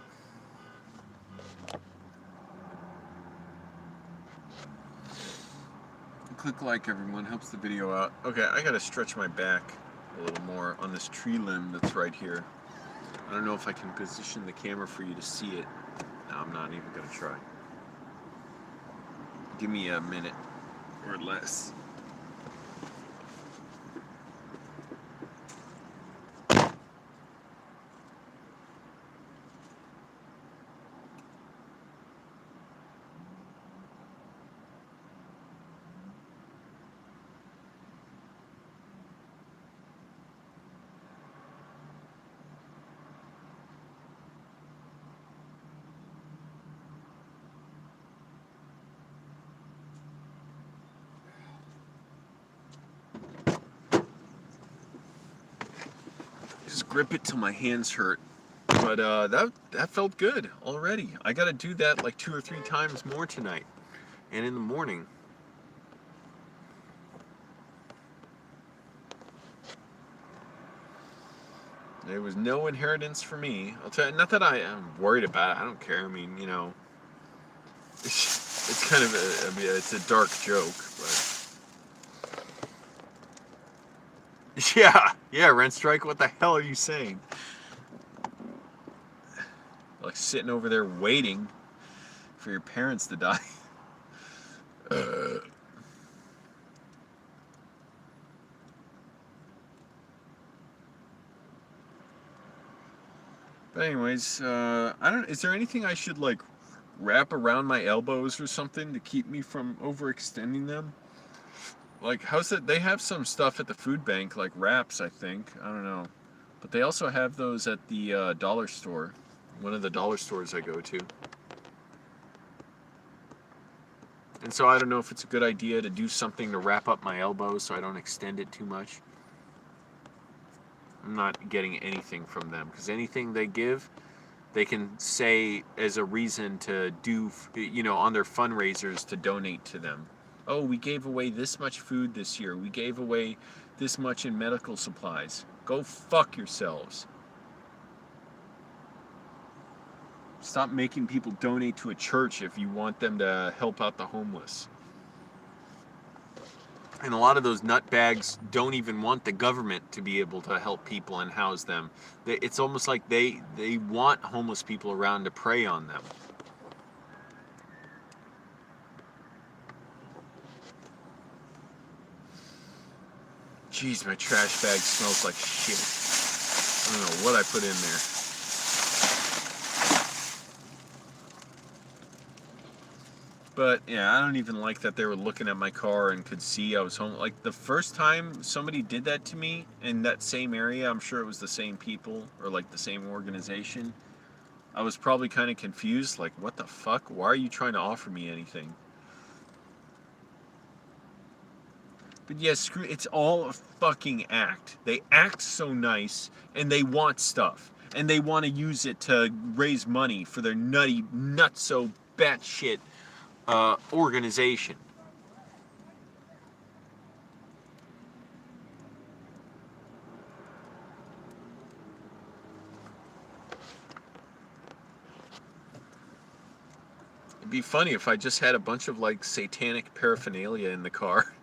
Click like, everyone. Helps the video out. Okay, I gotta stretch my back a little more on this tree limb that's right here. I don't know if I can position the camera for you to see it. No, I'm not even gonna try. Give me a minute or less. Just grip it till my hands hurt. But that felt good already. I gotta do that like 2 or 3 times more tonight, and in the morning. There was no inheritance for me. I'll tell you, not that I am worried about it. I don't care. I mean, you know, it's kind of I mean, it's a dark joke, but. Yeah, Rent Strike, what the hell are you saying? Like sitting over there waiting for your parents to die. But anyways, I don't. Is there anything I should like wrap around my elbows or something to keep me from overextending them? Like, how's it? They have some stuff at the food bank, like wraps, I think. I don't know. But they also have those at the dollar store. One of the dollar stores I go to. And so I don't know if it's a good idea to do something to wrap up my elbow so I don't extend it too much. I'm not getting anything from them because anything they give, they can say as a reason to do, you know, on their fundraisers to donate to them. Oh, we gave away this much food this year. We gave away this much in medical supplies. Go fuck yourselves. Stop making people donate to a church if you want them to help out the homeless. And a lot of those nutbags don't even want the government to be able to help people and house them. It's almost like they want homeless people around to prey on them. Jeez, my trash bag smells like shit. I don't know what I put in there. But yeah, I don't even like that they were looking at my car and could see I was home. Like the first time somebody did that to me in that same area, I'm sure it was the same people or like the same organization. I was probably kind of confused, like, what the fuck? Why are you trying to offer me anything? But yeah, screw, it's all a fucking act. They act so nice, and they want stuff. And they want to use it to raise money for their nutso batshit organization. It'd be funny if I just had a bunch of like satanic paraphernalia in the car.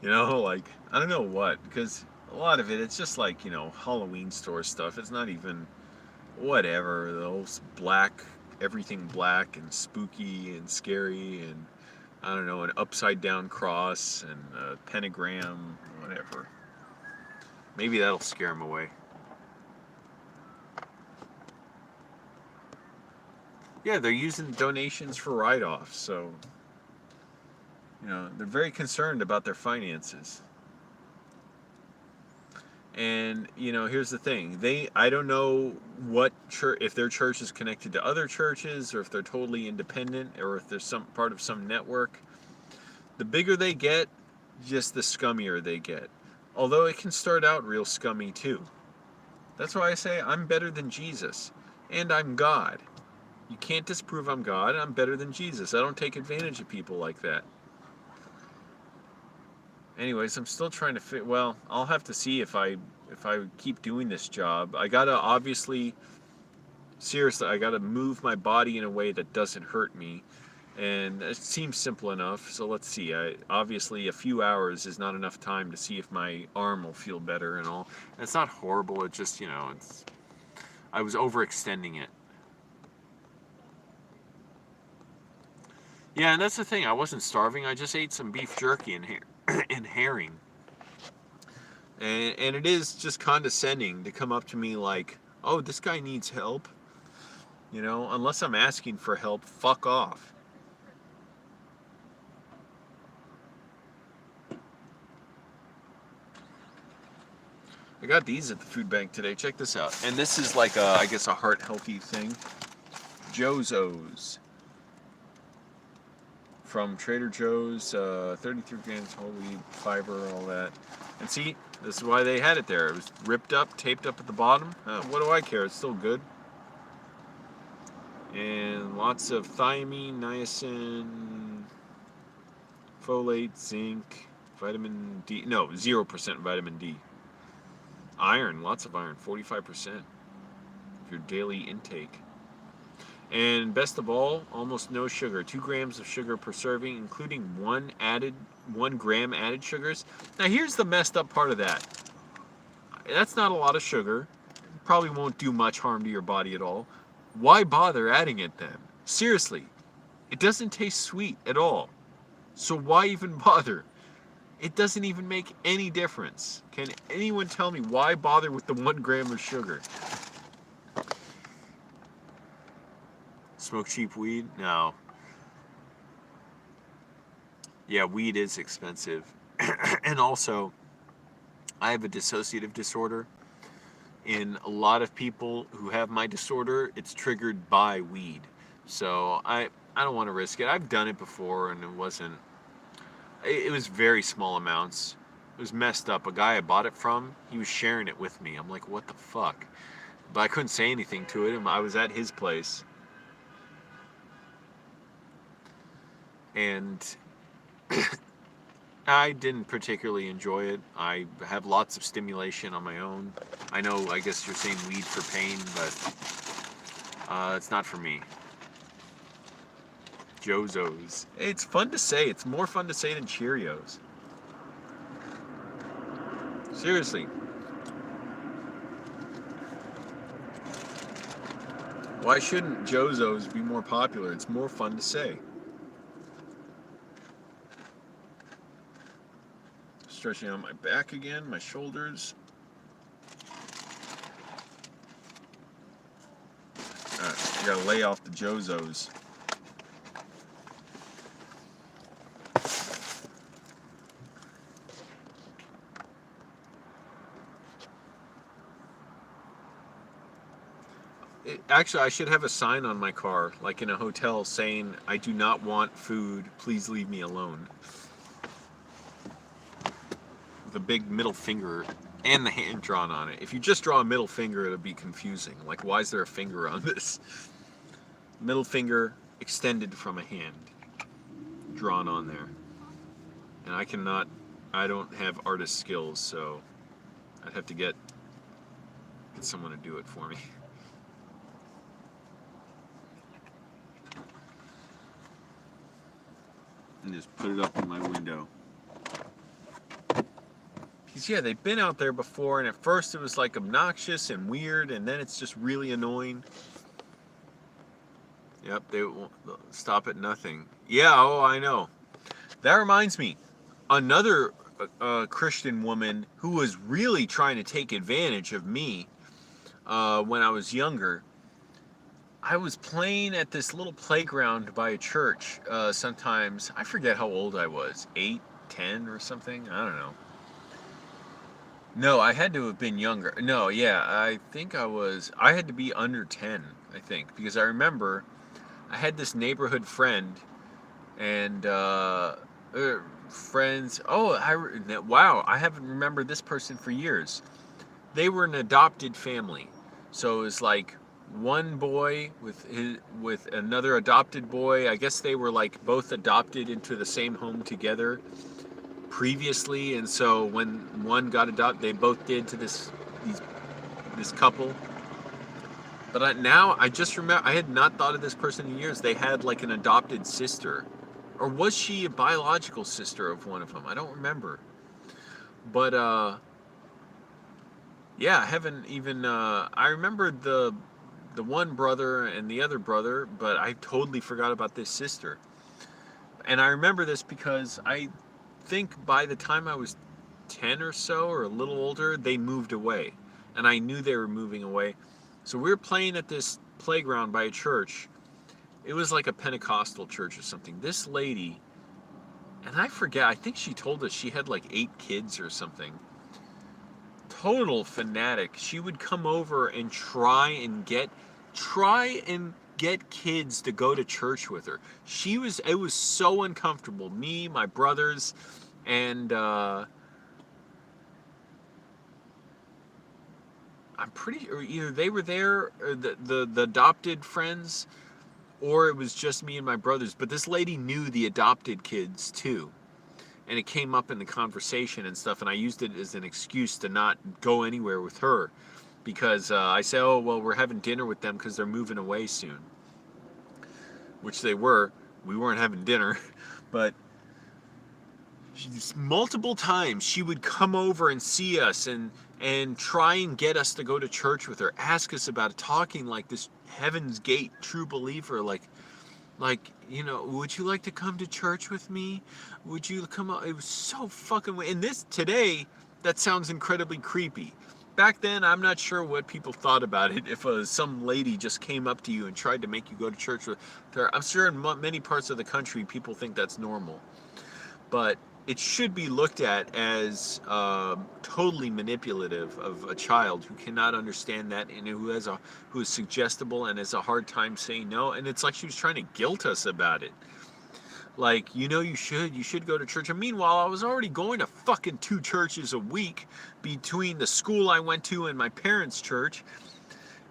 You know, like, I don't know what, because a lot of it's just like, you know, Halloween store stuff. It's not even whatever, those black, everything black and spooky and scary and I don't know, an upside down cross and a pentagram, whatever. Maybe that'll scare them away. Yeah, they're using donations for write-offs, so, you know, they're very concerned about their finances. And, you know, here's the thing. I don't know what church, if their church is connected to other churches or if they're totally independent or if they're some part of some network. The bigger they get, just the scummier they get. Although it can start out real scummy too. That's why I say I'm better than Jesus. And I'm God. You can't disprove I'm God. I'm better than Jesus. I don't take advantage of people like that. Anyways, I'm still trying to fit. Well, I'll have to see if I keep doing this job. I gotta obviously, seriously, I gotta move my body in a way that doesn't hurt me, and it seems simple enough. So let's see. Obviously a few hours is not enough time to see if my arm will feel better and all. And it's not horrible. It just I was overextending it. Yeah, and that's the thing. I wasn't starving. I just ate some beef jerky and herring. And it is just condescending to come up to me like, oh, this guy needs help. Unless I'm asking for help, fuck off. I got these at the food bank today. Check this out. And this is like I guess a heart healthy thing. Jozo's. From Trader Joe's, 33 grams whole wheat, fiber, all that. And see, this is why they had it there. It was ripped up, taped up at the bottom. What do I care? It's still good. And lots of thiamine, niacin, folate, zinc, vitamin D. No, 0% vitamin D. Iron, lots of iron, 45% of your daily intake. And best of all, almost no sugar. 2 grams of sugar per serving, including 1 gram added sugars. Now here's the messed up part of that. That's not a lot of sugar. Probably won't do much harm to your body at all. Why bother adding it then? Seriously, it doesn't taste sweet at all. So why even bother? It doesn't even make any difference. Can anyone tell me why bother with the 1 gram of sugar? Smoke cheap weed? No. Yeah, weed is expensive. And also, I have a dissociative disorder. In a lot of people who have my disorder, it's triggered by weed. So I don't want to risk it. I've done it before and it was very small amounts. It was messed up. A guy I bought it from, he was sharing it with me. I'm like, what the fuck? But I couldn't say anything to him. I was at his place. And I didn't particularly enjoy it. I have lots of stimulation on my own. I know, I guess you're saying weed for pain, but it's not for me. Jozo's. It's fun to say. It's more fun to say than Cheerios. Seriously. Why shouldn't Jozo's be more popular? It's more fun to say. Stretching out my back again, my shoulders. Alright, I gotta lay off the Jozo's. Actually, I should have a sign on my car, like in a hotel, saying, I do not want food, please leave me alone. The big middle finger and the hand drawn on it. If you just draw a middle finger, it'll be confusing. Like, why is there a finger on this? Middle finger extended from a hand drawn on there. And I don't have artist skills, so I'd have to get someone to do it for me. And just put it up in my window. Because, yeah, they've been out there before, and at first it was like obnoxious and weird, and then it's just really annoying. Yep, they won't stop at nothing. Yeah, oh, I know. That reminds me, another Christian woman who was really trying to take advantage of me when I was younger. I was playing at this little playground by a church sometimes. I forget how old I was, 8, 10 or something, I don't know. No, I had to have been younger. No, yeah, I think I had to be under 10, I think, because I remember I had this neighborhood friend, and friends. Oh, wow! I haven't remembered this person for years. They were an adopted family, so it was like one boy with another adopted boy. I guess they were like both adopted into the same home together previously, and so when one got adopted, they both did to these this couple. But now I just remember I had not thought of this person in years. They had like an adopted sister, or was she a biological sister of one of them? I don't remember. But yeah, I haven't even. I remember the one brother and the other brother, but I totally forgot about this sister. And I remember this because I think by the time I was 10 or so, or a little older, they moved away. And I knew they were moving away. So we were playing at this playground by a church. It was like a Pentecostal church or something. This lady, and I forget, I think she told us she had like 8 kids or something. Total fanatic. She would come over and try and get kids to go to church with her. It was so uncomfortable. Me, my brothers, and I'm pretty, or either they were there, or the adopted friends, or it was just me and my brothers. But this lady knew the adopted kids too, and it came up in the conversation and stuff. And I used it as an excuse to not go anywhere with her, because I said, "Oh well, we're having dinner with them because they're moving away soon," which they were. We weren't having dinner, but multiple times she would come over and see us and try and get us to go to church with her, ask us about it, talking like this Heaven's Gate true believer, like, you know, would you like to come to church with me? Would you come out? It was so fucking weird. And this today, that sounds incredibly creepy. Back then, I'm not sure what people thought about it. If some lady just came up to you and tried to make you go to church with her, I'm sure in many parts of the country, people think that's normal. But it should be looked at as totally manipulative of a child who cannot understand that, and who is suggestible and has a hard time saying no. And it's like she was trying to guilt us about it. Like, you know, you should go to church. And meanwhile, I was already going to fucking 2 churches a week between the school I went to and my parents' church.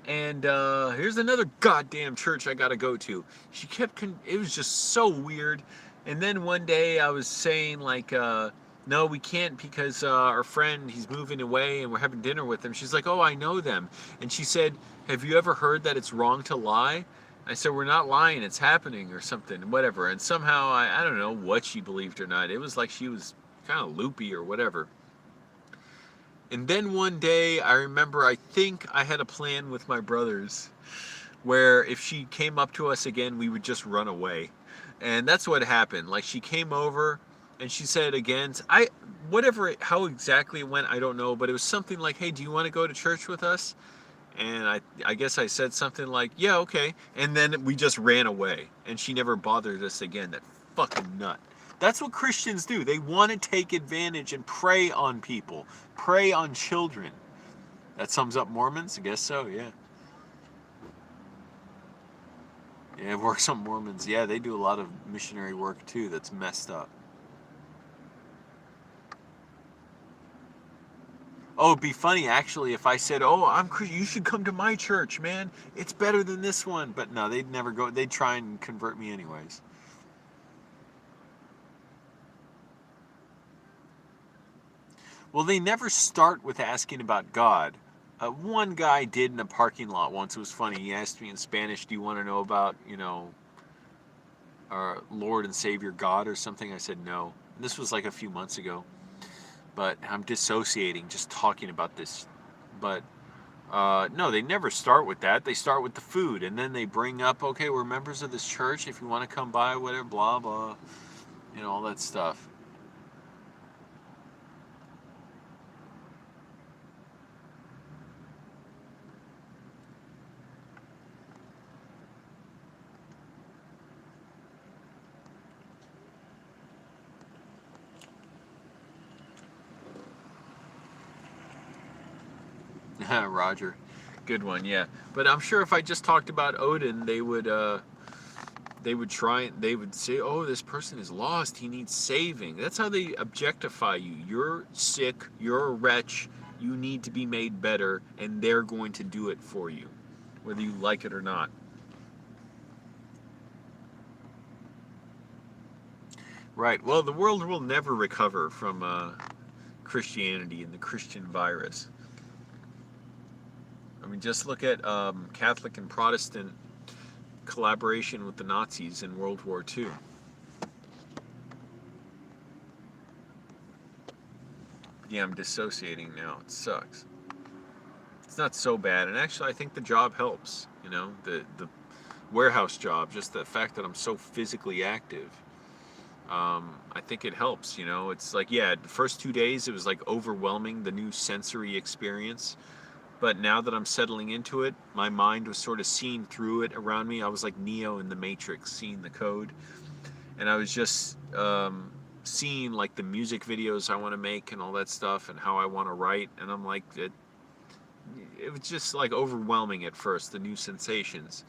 And here's another goddamn church I gotta go to. She kept, it was just so weird. And then one day I was saying like, no, we can't because our friend, he's moving away and we're having dinner with him. She's like, oh, I know them. And she said, have you ever heard that it's wrong to lie? I said, we're not lying, it's happening or something, whatever. And somehow, I don't know what she believed or not. It was like she was kind of loopy or whatever. And then one day, I remember, I think I had a plan with my brothers where if she came up to us again, we would just run away. And that's what happened. Like, she came over and she said again, how exactly it went, I don't know, but it was something like, hey, do you want to go to church with us? And I guess I said something like, yeah, okay. And then we just ran away. And she never bothered us again, that fucking nut. That's what Christians do. They want to take advantage and prey on people, prey on children. That sums up Mormons? I guess so, yeah. Yeah, it works on Mormons. Yeah, they do a lot of missionary work too that's messed up. Oh, it'd be funny actually if I said, "Oh, you should come to my church, man. It's better than this one." But no, they'd never go. They'd try and convert me anyways. Well, they never start with asking about God. One guy did in a parking lot once. It was funny. He asked me in Spanish, "Do you want to know about, our Lord and Savior God or something?" I said no. And this was like a few months ago. But I'm dissociating just talking about this. But no, they never start with that. They start with the food, and then they bring up, okay, we're members of this church. If you want to come by, whatever, blah blah, all that stuff. Roger, good one, yeah. But I'm sure if I just talked about Odin, they would they would say, oh, this person is lost, he needs saving. That's how they objectify you. You're sick, you're a wretch, you need to be made better, and they're going to do it for you, whether you like it or not. Right, well, the world will never recover from Christianity and the Christian virus. I mean, just look at Catholic and Protestant collaboration with the Nazis in World War II. Yeah, I'm dissociating now. It sucks. It's not so bad, and actually, I think the job helps. You know, the warehouse job, just the fact that I'm so physically active. I think it helps. You know, it's like, yeah, the first 2 days it was like overwhelming, the new sensory experience. But now that I'm settling into it, my mind was sort of seeing through it around me. I was like Neo in the Matrix, seeing the code. And I was just seeing like the music videos I want to make and all that stuff and how I want to write. And I'm like, it was just like overwhelming at first, the new sensations.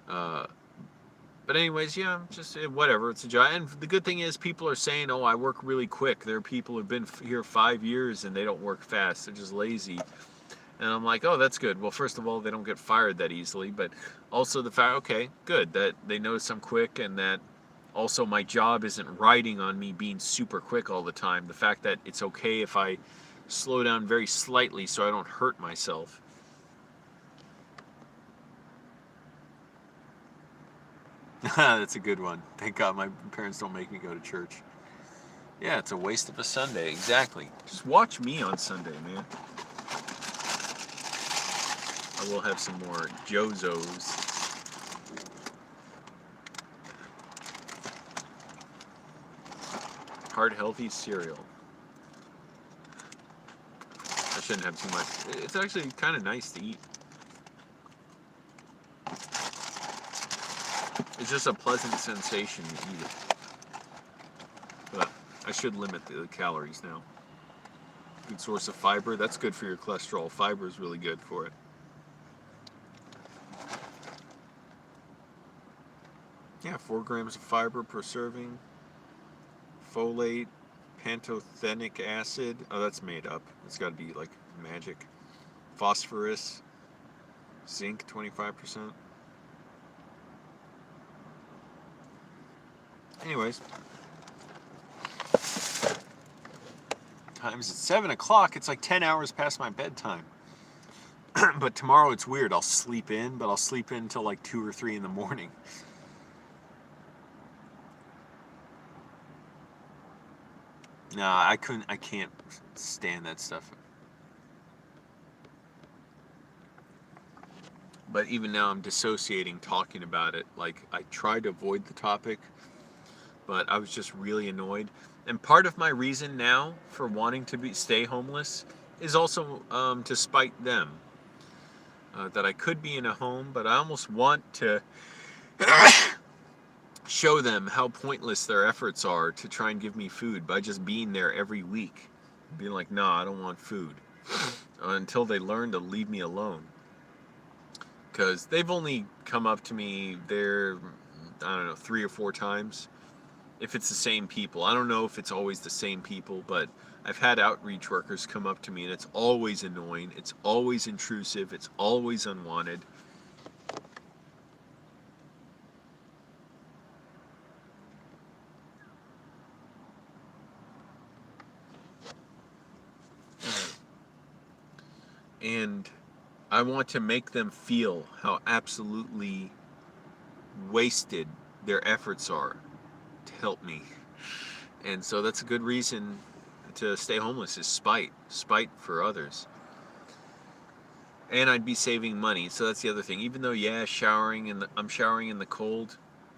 But anyways, yeah, just whatever. It's a job. And the good thing is people are saying, oh, I work really quick. There are people who've been here 5 years and they don't work fast. They're just lazy. And I'm like, oh, that's good. Well, first of all, they don't get fired that easily, but also the fact, okay, good, that they notice I'm quick, and that also my job isn't riding on me being super quick all the time. The fact that it's okay if I slow down very slightly so I don't hurt myself. That's a good one. Thank God my parents don't make me go to church. Yeah, it's a waste of a Sunday, exactly. Just watch me on Sunday, man. I will have some more Jozos. Heart healthy cereal. I shouldn't have too much. It's actually kind of nice to eat. It's just a pleasant sensation to eat it. But I should limit the calories now. Good source of fiber. That's good for your cholesterol. Fiber is really good for it. Yeah, 4 grams of fiber per serving. Folate, pantothenic acid. Oh, that's made up. It's got to be like magic. Phosphorus, zinc, 25%. Anyways, time's at 7 o'clock. It's like 10 hours past my bedtime. But tomorrow it's weird. I'll sleep in, but I'll sleep in until like 2 or 3 in the morning. No, I can't stand that stuff. But even now I'm dissociating talking about it. Like, I tried to avoid the topic, but I was just really annoyed. And part of my reason now for wanting to stay homeless is also to spite them. That I could be in a home, but I almost want to show them how pointless their efforts are to try and give me food by just being there every week. Being like, nah, I don't want food. Until they learn to leave me alone. Because they've only come up to me there, I don't know, 3 or 4 times. If it's the same people. I don't know if it's always the same people, but I've had outreach workers come up to me and it's always annoying. It's always intrusive. It's always unwanted. And I want to make them feel how absolutely wasted their efforts are to help me. And so that's a good reason to stay homeless, is spite for others. And I'd be saving money, so that's the other thing. Even though, yeah, I'm showering in the cold,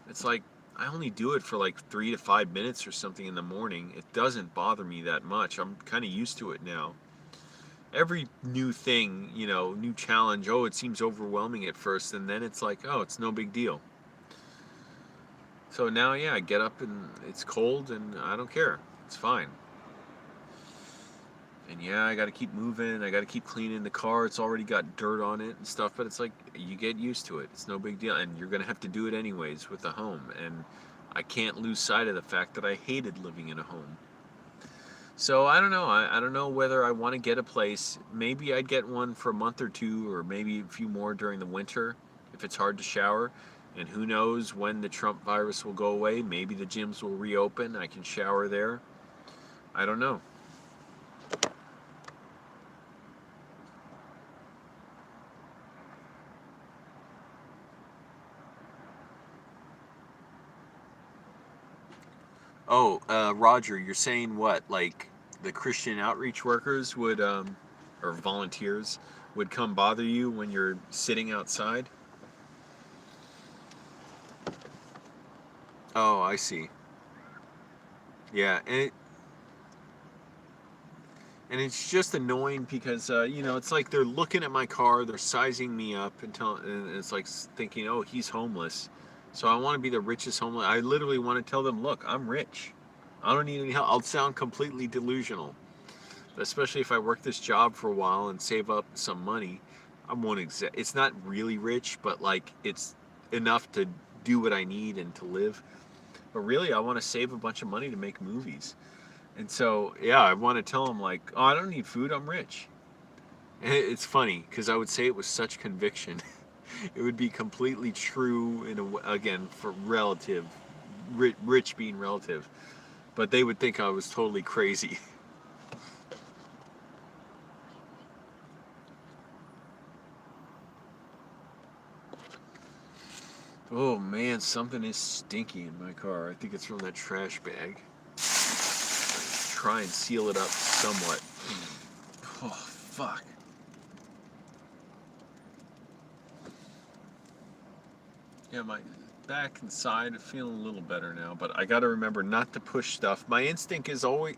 it's like I only do it for like 3 to 5 minutes or something in the morning. It doesn't bother me that much. I'm kind of used to it now. Every new thing, new challenge, oh, it seems overwhelming at first, and then it's like, oh, it's no big deal. So now, yeah, I get up and it's cold and I don't care. It's fine. And yeah, I got to keep moving. I got to keep cleaning the car. It's already got dirt on it and stuff, but it's like you get used to it. It's no big deal, and you're gonna have to do it anyways with a home. And I can't lose sight of the fact that I hated living in a home. So I don't know. I don't know whether I want to get a place. Maybe I'd get one for a month or two, or maybe a few more during the winter if it's hard to shower. And who knows when the Trump virus will go away? Maybe the gyms will reopen. I can shower there. I don't know. Oh, Roger, you're saying what? Like the Christian outreach workers would, or volunteers, would come bother you when you're sitting outside? Oh, I see. Yeah, and it's just annoying because it's like they're looking at my car, they're sizing me up and it's like thinking, oh, he's homeless, so I want to be the richest homeless. I literally want to tell them, look, I'm rich. I don't need any help. I'll sound completely delusional, especially if I work this job for a while and save up some money. I won't it's not really rich, but like it's enough to do what I need and to live. But really, I want to save a bunch of money to make movies. And so, yeah, I want to tell them like, oh, I don't need food. I'm rich. And it's funny because I would say it with such conviction. It would be completely true again for relative, rich being relative, but they would think I was totally crazy. Oh man, something is stinky in my car. I think it's from that trash bag. Try and seal it up somewhat. Oh fuck. Yeah, my back and side are feeling a little better now, but I got to remember not to push stuff. My instinct is always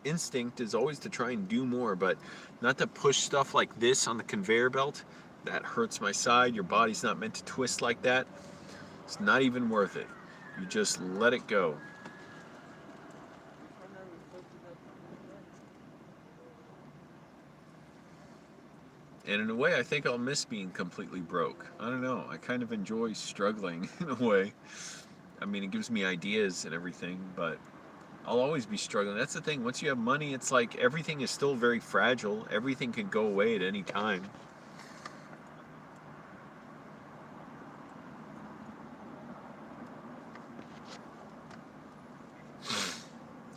to try and do more, but not to push stuff like this on the conveyor belt. That hurts my side. Your body's not meant to twist like that. It's not even worth it. You just let it go. And in a way, I think I'll miss being completely broke. I don't know. I kind of enjoy struggling in a way. I mean, it gives me ideas and everything, but I'll always be struggling. That's the thing. Once you have money, it's like everything is still very fragile. Everything can go away at any time.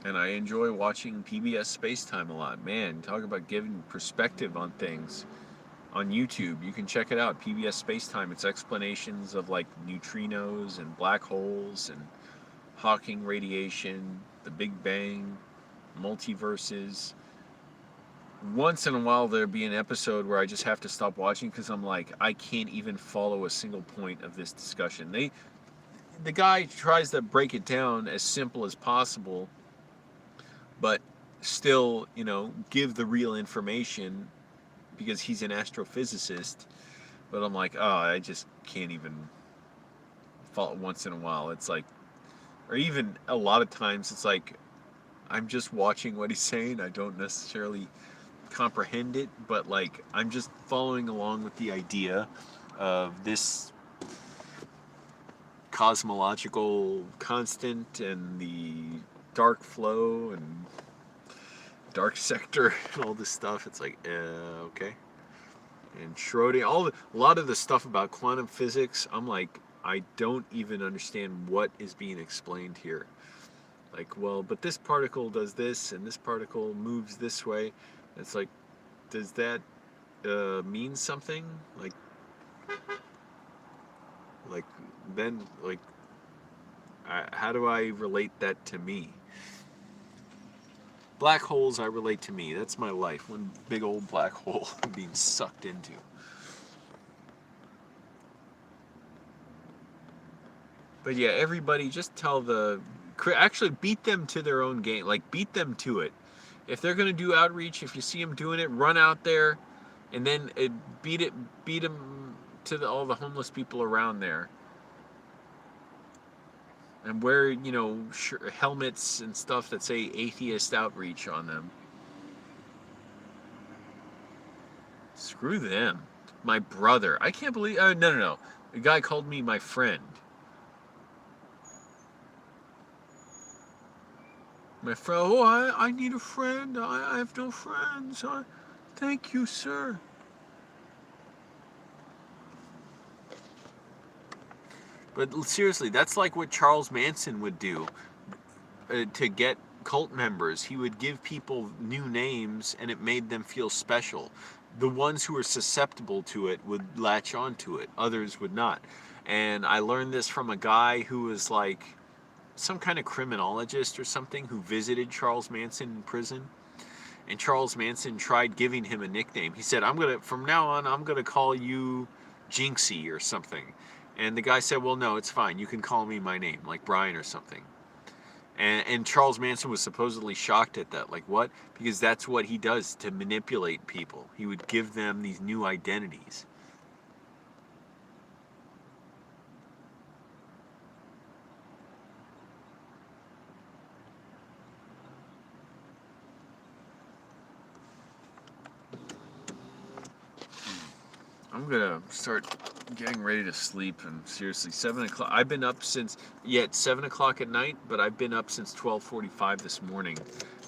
And I enjoy watching PBS Space Time a lot. Man, talk about giving perspective on things. On YouTube, you can check it out. PBS Space Time. It's explanations of like neutrinos and black holes and Hawking radiation, the Big Bang, multiverses. Once in a while, there'll be an episode where I just have to stop watching because I'm like, I can't even follow a single point of this discussion. The guy tries to break it down as simple as possible, but still, give the real information because he's an astrophysicist. But I'm like, oh, I just can't even follow. Once in a while, it's like, or even a lot of times, it's like I'm just watching what he's saying. I don't necessarily comprehend it, but like I'm just following along with the idea of this cosmological constant and the dark flow and dark sector and all this stuff. It's like, okay. And Schrodinger, a lot of the stuff about quantum physics, I'm like, I don't even understand what is being explained here. Like, well, but this particle does this, and this particle moves this way. It's like, does that mean something? Like then, like, how do I relate that to me? Black holes, I relate to me. That's my life. One big old black hole being sucked into. But yeah, everybody just actually beat them to their own game. Like, beat them to it. If they're going to do outreach, if you see them doing it, run out there and then beat them to all the homeless people around there. And wear, helmets and stuff that say atheist outreach on them. Screw them. My brother. I can't believe... no. The guy called me my friend. My friend, oh, I need a friend. I have no friends. Thank you, sir. But seriously, that's like what Charles Manson would do to get cult members. He would give people new names and it made them feel special. The ones who were susceptible to it would latch onto it. Others would not. And I learned this from a guy who was like some kind of criminologist or something who visited Charles Manson in prison. And Charles Manson tried giving him a nickname. He said, from now on, I'm going to call you Jinxie or something. And the guy said, well, no, it's fine. You can call me my name, like Brian or something. And Charles Manson was supposedly shocked at that. Like, what? Because that's what he does to manipulate people. He would give them these new identities. I'm gonna start getting ready to sleep, and seriously, 7 o'clock. I've been up since, it's 7 o'clock at night, but I've been up since 12:45 this morning,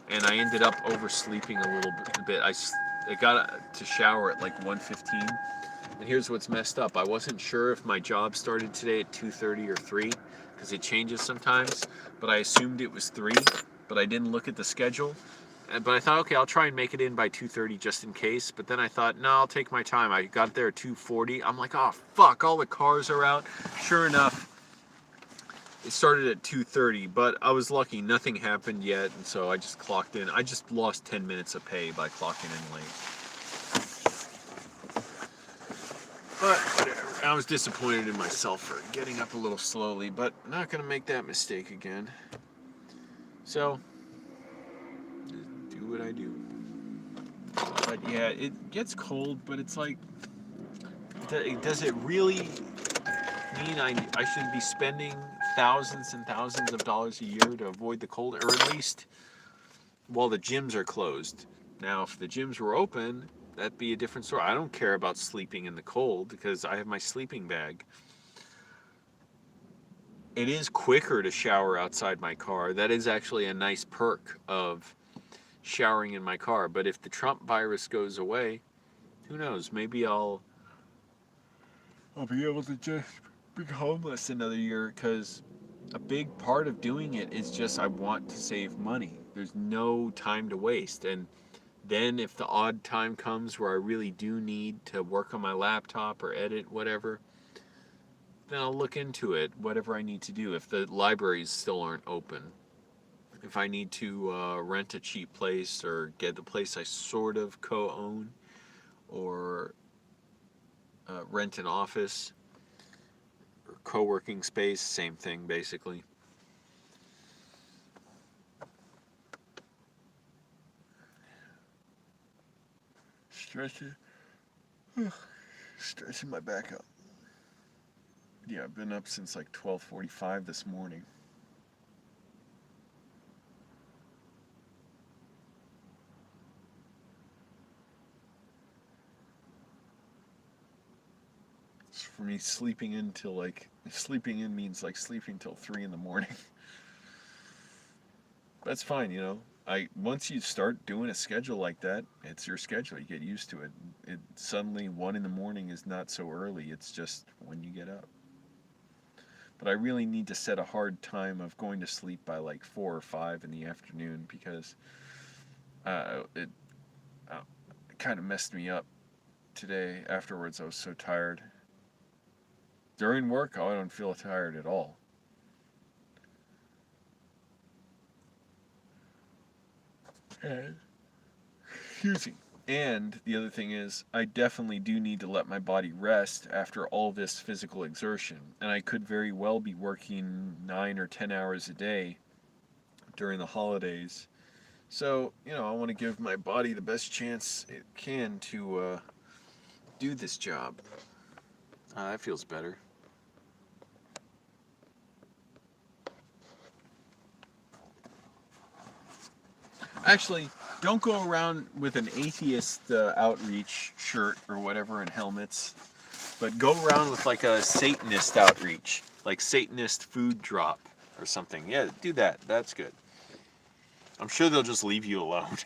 and I ended up oversleeping a little bit. I got to shower at like 1:15, and here's what's messed up. I wasn't sure if my job started today at 2:30 or 3, because it changes sometimes, but I assumed it was 3, but I didn't look at the schedule. But I thought, okay, I'll try and make it in by 2:30 just in case. But then I thought, no, I'll take my time. I got there at 2:40. I'm like, oh, fuck, all the cars are out. Sure enough, it started at 2:30. But I was lucky. Nothing happened yet. And so I just clocked in. I just lost 10 minutes of pay by clocking in late. But whatever. I was disappointed in myself for getting up a little slowly. But I'm not going to make that mistake again. So... what I do. But yeah, it gets cold, but it's like, does it really mean I should be spending thousands and thousands of dollars a year to avoid the cold, or at least while the gyms are closed? Now, if the gyms were open, that'd be a different story. I don't care about sleeping in the cold because I have my sleeping bag. It is quicker to shower outside my car. That is actually a nice perk of showering in my car. But if the Trump virus goes away, who knows? Maybe I'll be able to just be homeless another year, because a big part of doing it is just I want to save money. There's no time to waste. And then if the odd time comes where I really do need to work on my laptop or edit whatever, then I'll look into it, whatever I need to do, if the libraries still aren't open. If I need to rent a cheap place or get the place I sort of co-own, or rent an office or co-working space, same thing basically. Stretching my back up. Yeah, I've been up since like 12:45 this morning. For me, sleeping in means like sleeping till 3 in the morning. That's fine, you know. Once you start doing a schedule like that, it's your schedule. You get used to it. Suddenly 1 in the morning is not so early. It's just when you get up. But I really need to set a hard time of going to sleep by like 4 or 5 in the afternoon, because it kind of messed me up today. Afterwards, I was so tired. During work, I don't feel tired at all. Excuse me. And the other thing is, I definitely do need to let my body rest after all this physical exertion. And I could very well be working 9 or 10 hours a day during the holidays. So, you know, I want to give my body the best chance it can to do this job. That feels better. Actually, Don't go around with an atheist outreach shirt or whatever and helmets, but go around with like a Satanist outreach, like Satanist food drop or something. Yeah, do that. That's good. I'm sure they'll just leave you alone.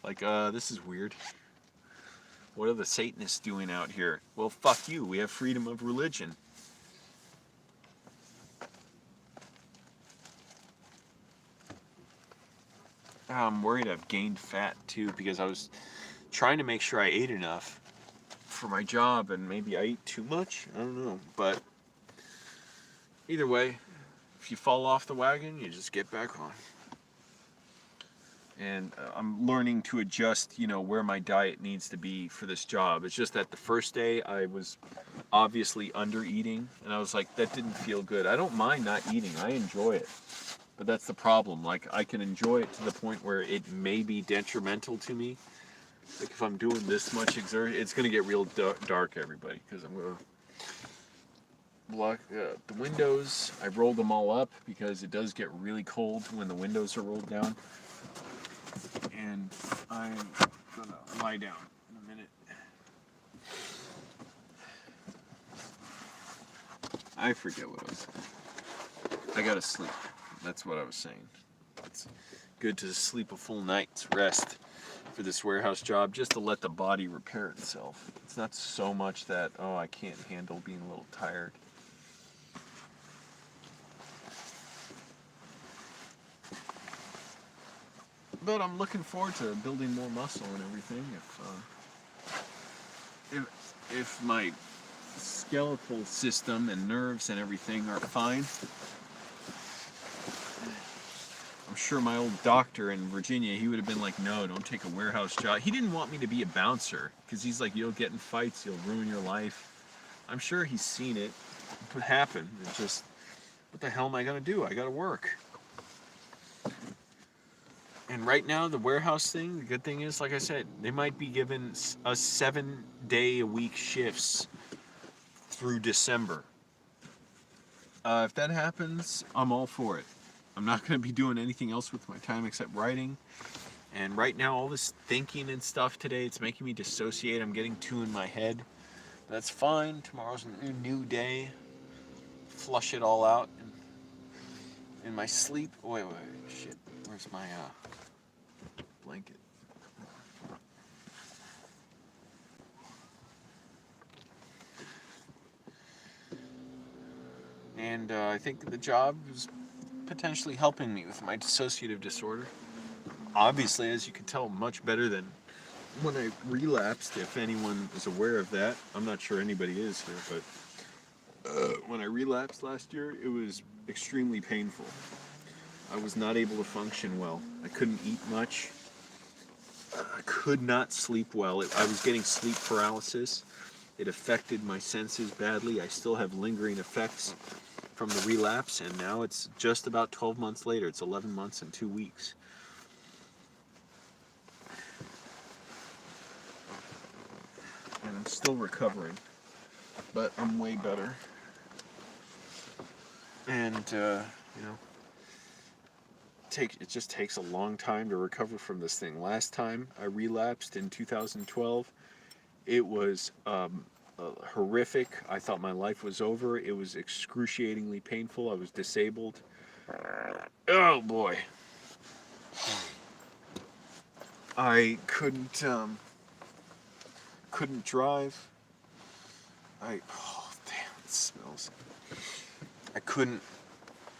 Like, this is weird. What are the Satanists doing out here? Well, fuck you. We have freedom of religion. I'm worried I've gained fat too because I was trying to make sure I ate enough for my job and maybe I ate too much. I don't know. But either way, if you fall off the wagon, you just get back on. And I'm learning to adjust, where my diet needs to be for this job. It's just that the first day I was obviously under eating and I was like, that didn't feel good. I don't mind not eating. I enjoy it. But that's the problem. Like, I can enjoy it to the point where it may be detrimental to me. Like, if I'm doing this much exertion, it's going to get real dark, everybody, because I'm going to block the windows. I rolled them all up because it does get really cold when the windows are rolled down. And I'm going to lie down in a minute. I forget what I was saying. I got to sleep. That's what I was saying. It's good to sleep a full night's rest for this warehouse job, just to let the body repair itself. It's not so much that, I can't handle being a little tired. But I'm looking forward to building more muscle and everything. If my skeletal system and nerves and everything are fine, I'm sure my old doctor in Virginia, he would have been like, no, don't take a warehouse job. He didn't want me to be a bouncer because he's like, you'll get in fights, you'll ruin your life. I'm sure he's seen it happen. It's just, what the hell am I going to do? I got to work. And right now, the warehouse thing, the good thing is, like I said, they might be giving us 7-day-a-week shifts through December. If that happens, I'm all for it. I'm not going to be doing anything else with my time except writing. And right now, all this thinking and stuff today, it's making me dissociate. I'm getting too in my head. That's fine. Tomorrow's a new day. Flush it all out in my sleep. Wait, shit. Where's my blanket? And I think the job is potentially helping me with my dissociative disorder. Obviously, as you can tell, much better than when I relapsed, if anyone is aware of that. I'm not sure anybody is here, but when I relapsed last year, it was extremely painful. I was not able to function well. I couldn't eat much. I could not sleep well. I was getting sleep paralysis. It affected my senses badly. I still have lingering effects from the relapse, and now it's just about 12 months later. It's 11 months and 2 weeks. And I'm still recovering, but I'm way better. And, it just takes a long time to recover from this thing. Last time I relapsed in 2012, it was horrific. I thought my life was over. It was excruciatingly painful. I was disabled. Oh boy. I couldn't drive. Damn, it smells. I couldn't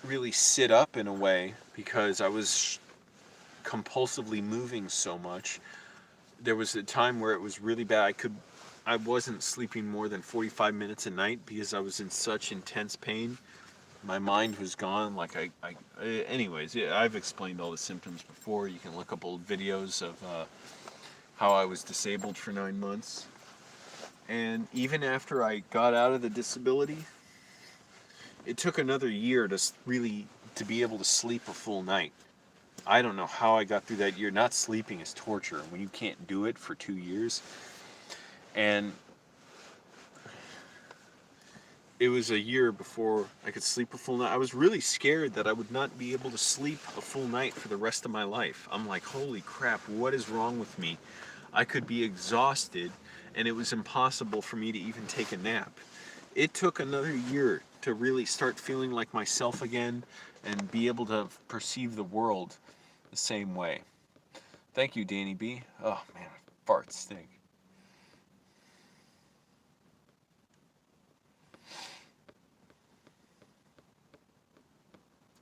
really sit up in a way because I was compulsively moving so much. There was a time where it was really bad. I wasn't sleeping more than 45 minutes a night because I was in such intense pain. My mind was gone. Anyways, yeah, I've explained all the symptoms before. You can look up old videos of how I was disabled for 9 months. And even after I got out of the disability, it took another year to be able to sleep a full night. I don't know how I got through that year. Not sleeping is torture when you can't do it for 2 years. And it was a year before I could sleep a full night. I was really scared that I would not be able to sleep a full night for the rest of my life. I'm like, holy crap, what is wrong with me? I could be exhausted, and it was impossible for me to even take a nap. It took another year to really start feeling like myself again and be able to perceive the world the same way. Thank you, Danny B. Oh man, farts stink.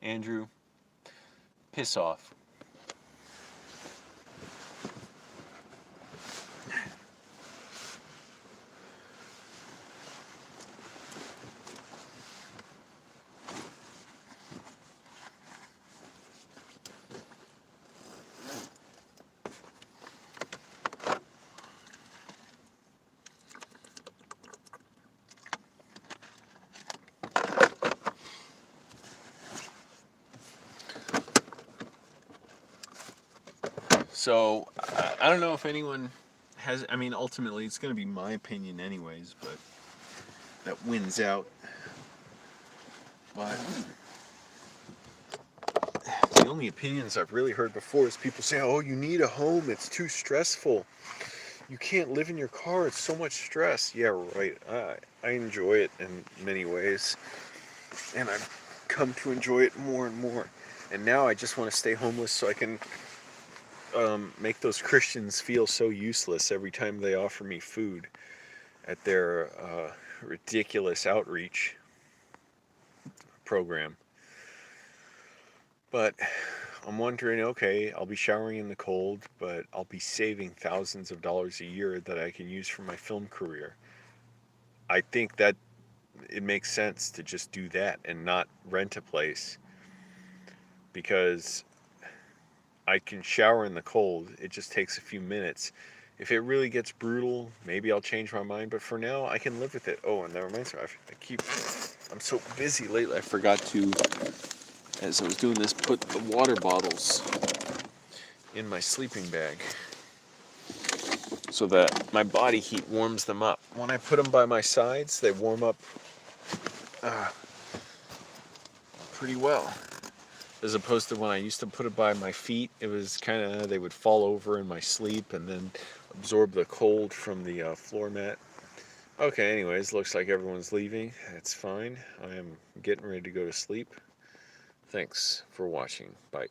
Andrew, piss off. So, I don't know if anyone has, I mean, ultimately, it's going to be my opinion, anyways, but that wins out. But the only opinions I've really heard before is people say, oh, you need a home, it's too stressful. You can't live in your car, it's so much stress. Yeah, right. I enjoy it in many ways, and I've come to enjoy it more and more. And now I just want to stay homeless so I can make those Christians feel so useless every time they offer me food at their ridiculous outreach program. But I'm wondering, okay, I'll be showering in the cold, but I'll be saving thousands of dollars a year that I can use for my film career. I think that it makes sense to just do that and not rent a place, because I can shower in the cold. It just takes a few minutes. If it really gets brutal, maybe I'll change my mind, but for now, I can live with it. Oh, and that reminds me, I'm so busy lately, I forgot to, as I was doing this, put the water bottles in my sleeping bag so that my body heat warms them up. When I put them by my sides, they warm up pretty well. As opposed to when I used to put it by my feet, it was kind of, they would fall over in my sleep and then absorb the cold from the floor mat. Okay, anyways, looks like everyone's leaving. That's fine. I am getting ready to go to sleep. Thanks for watching. Bye.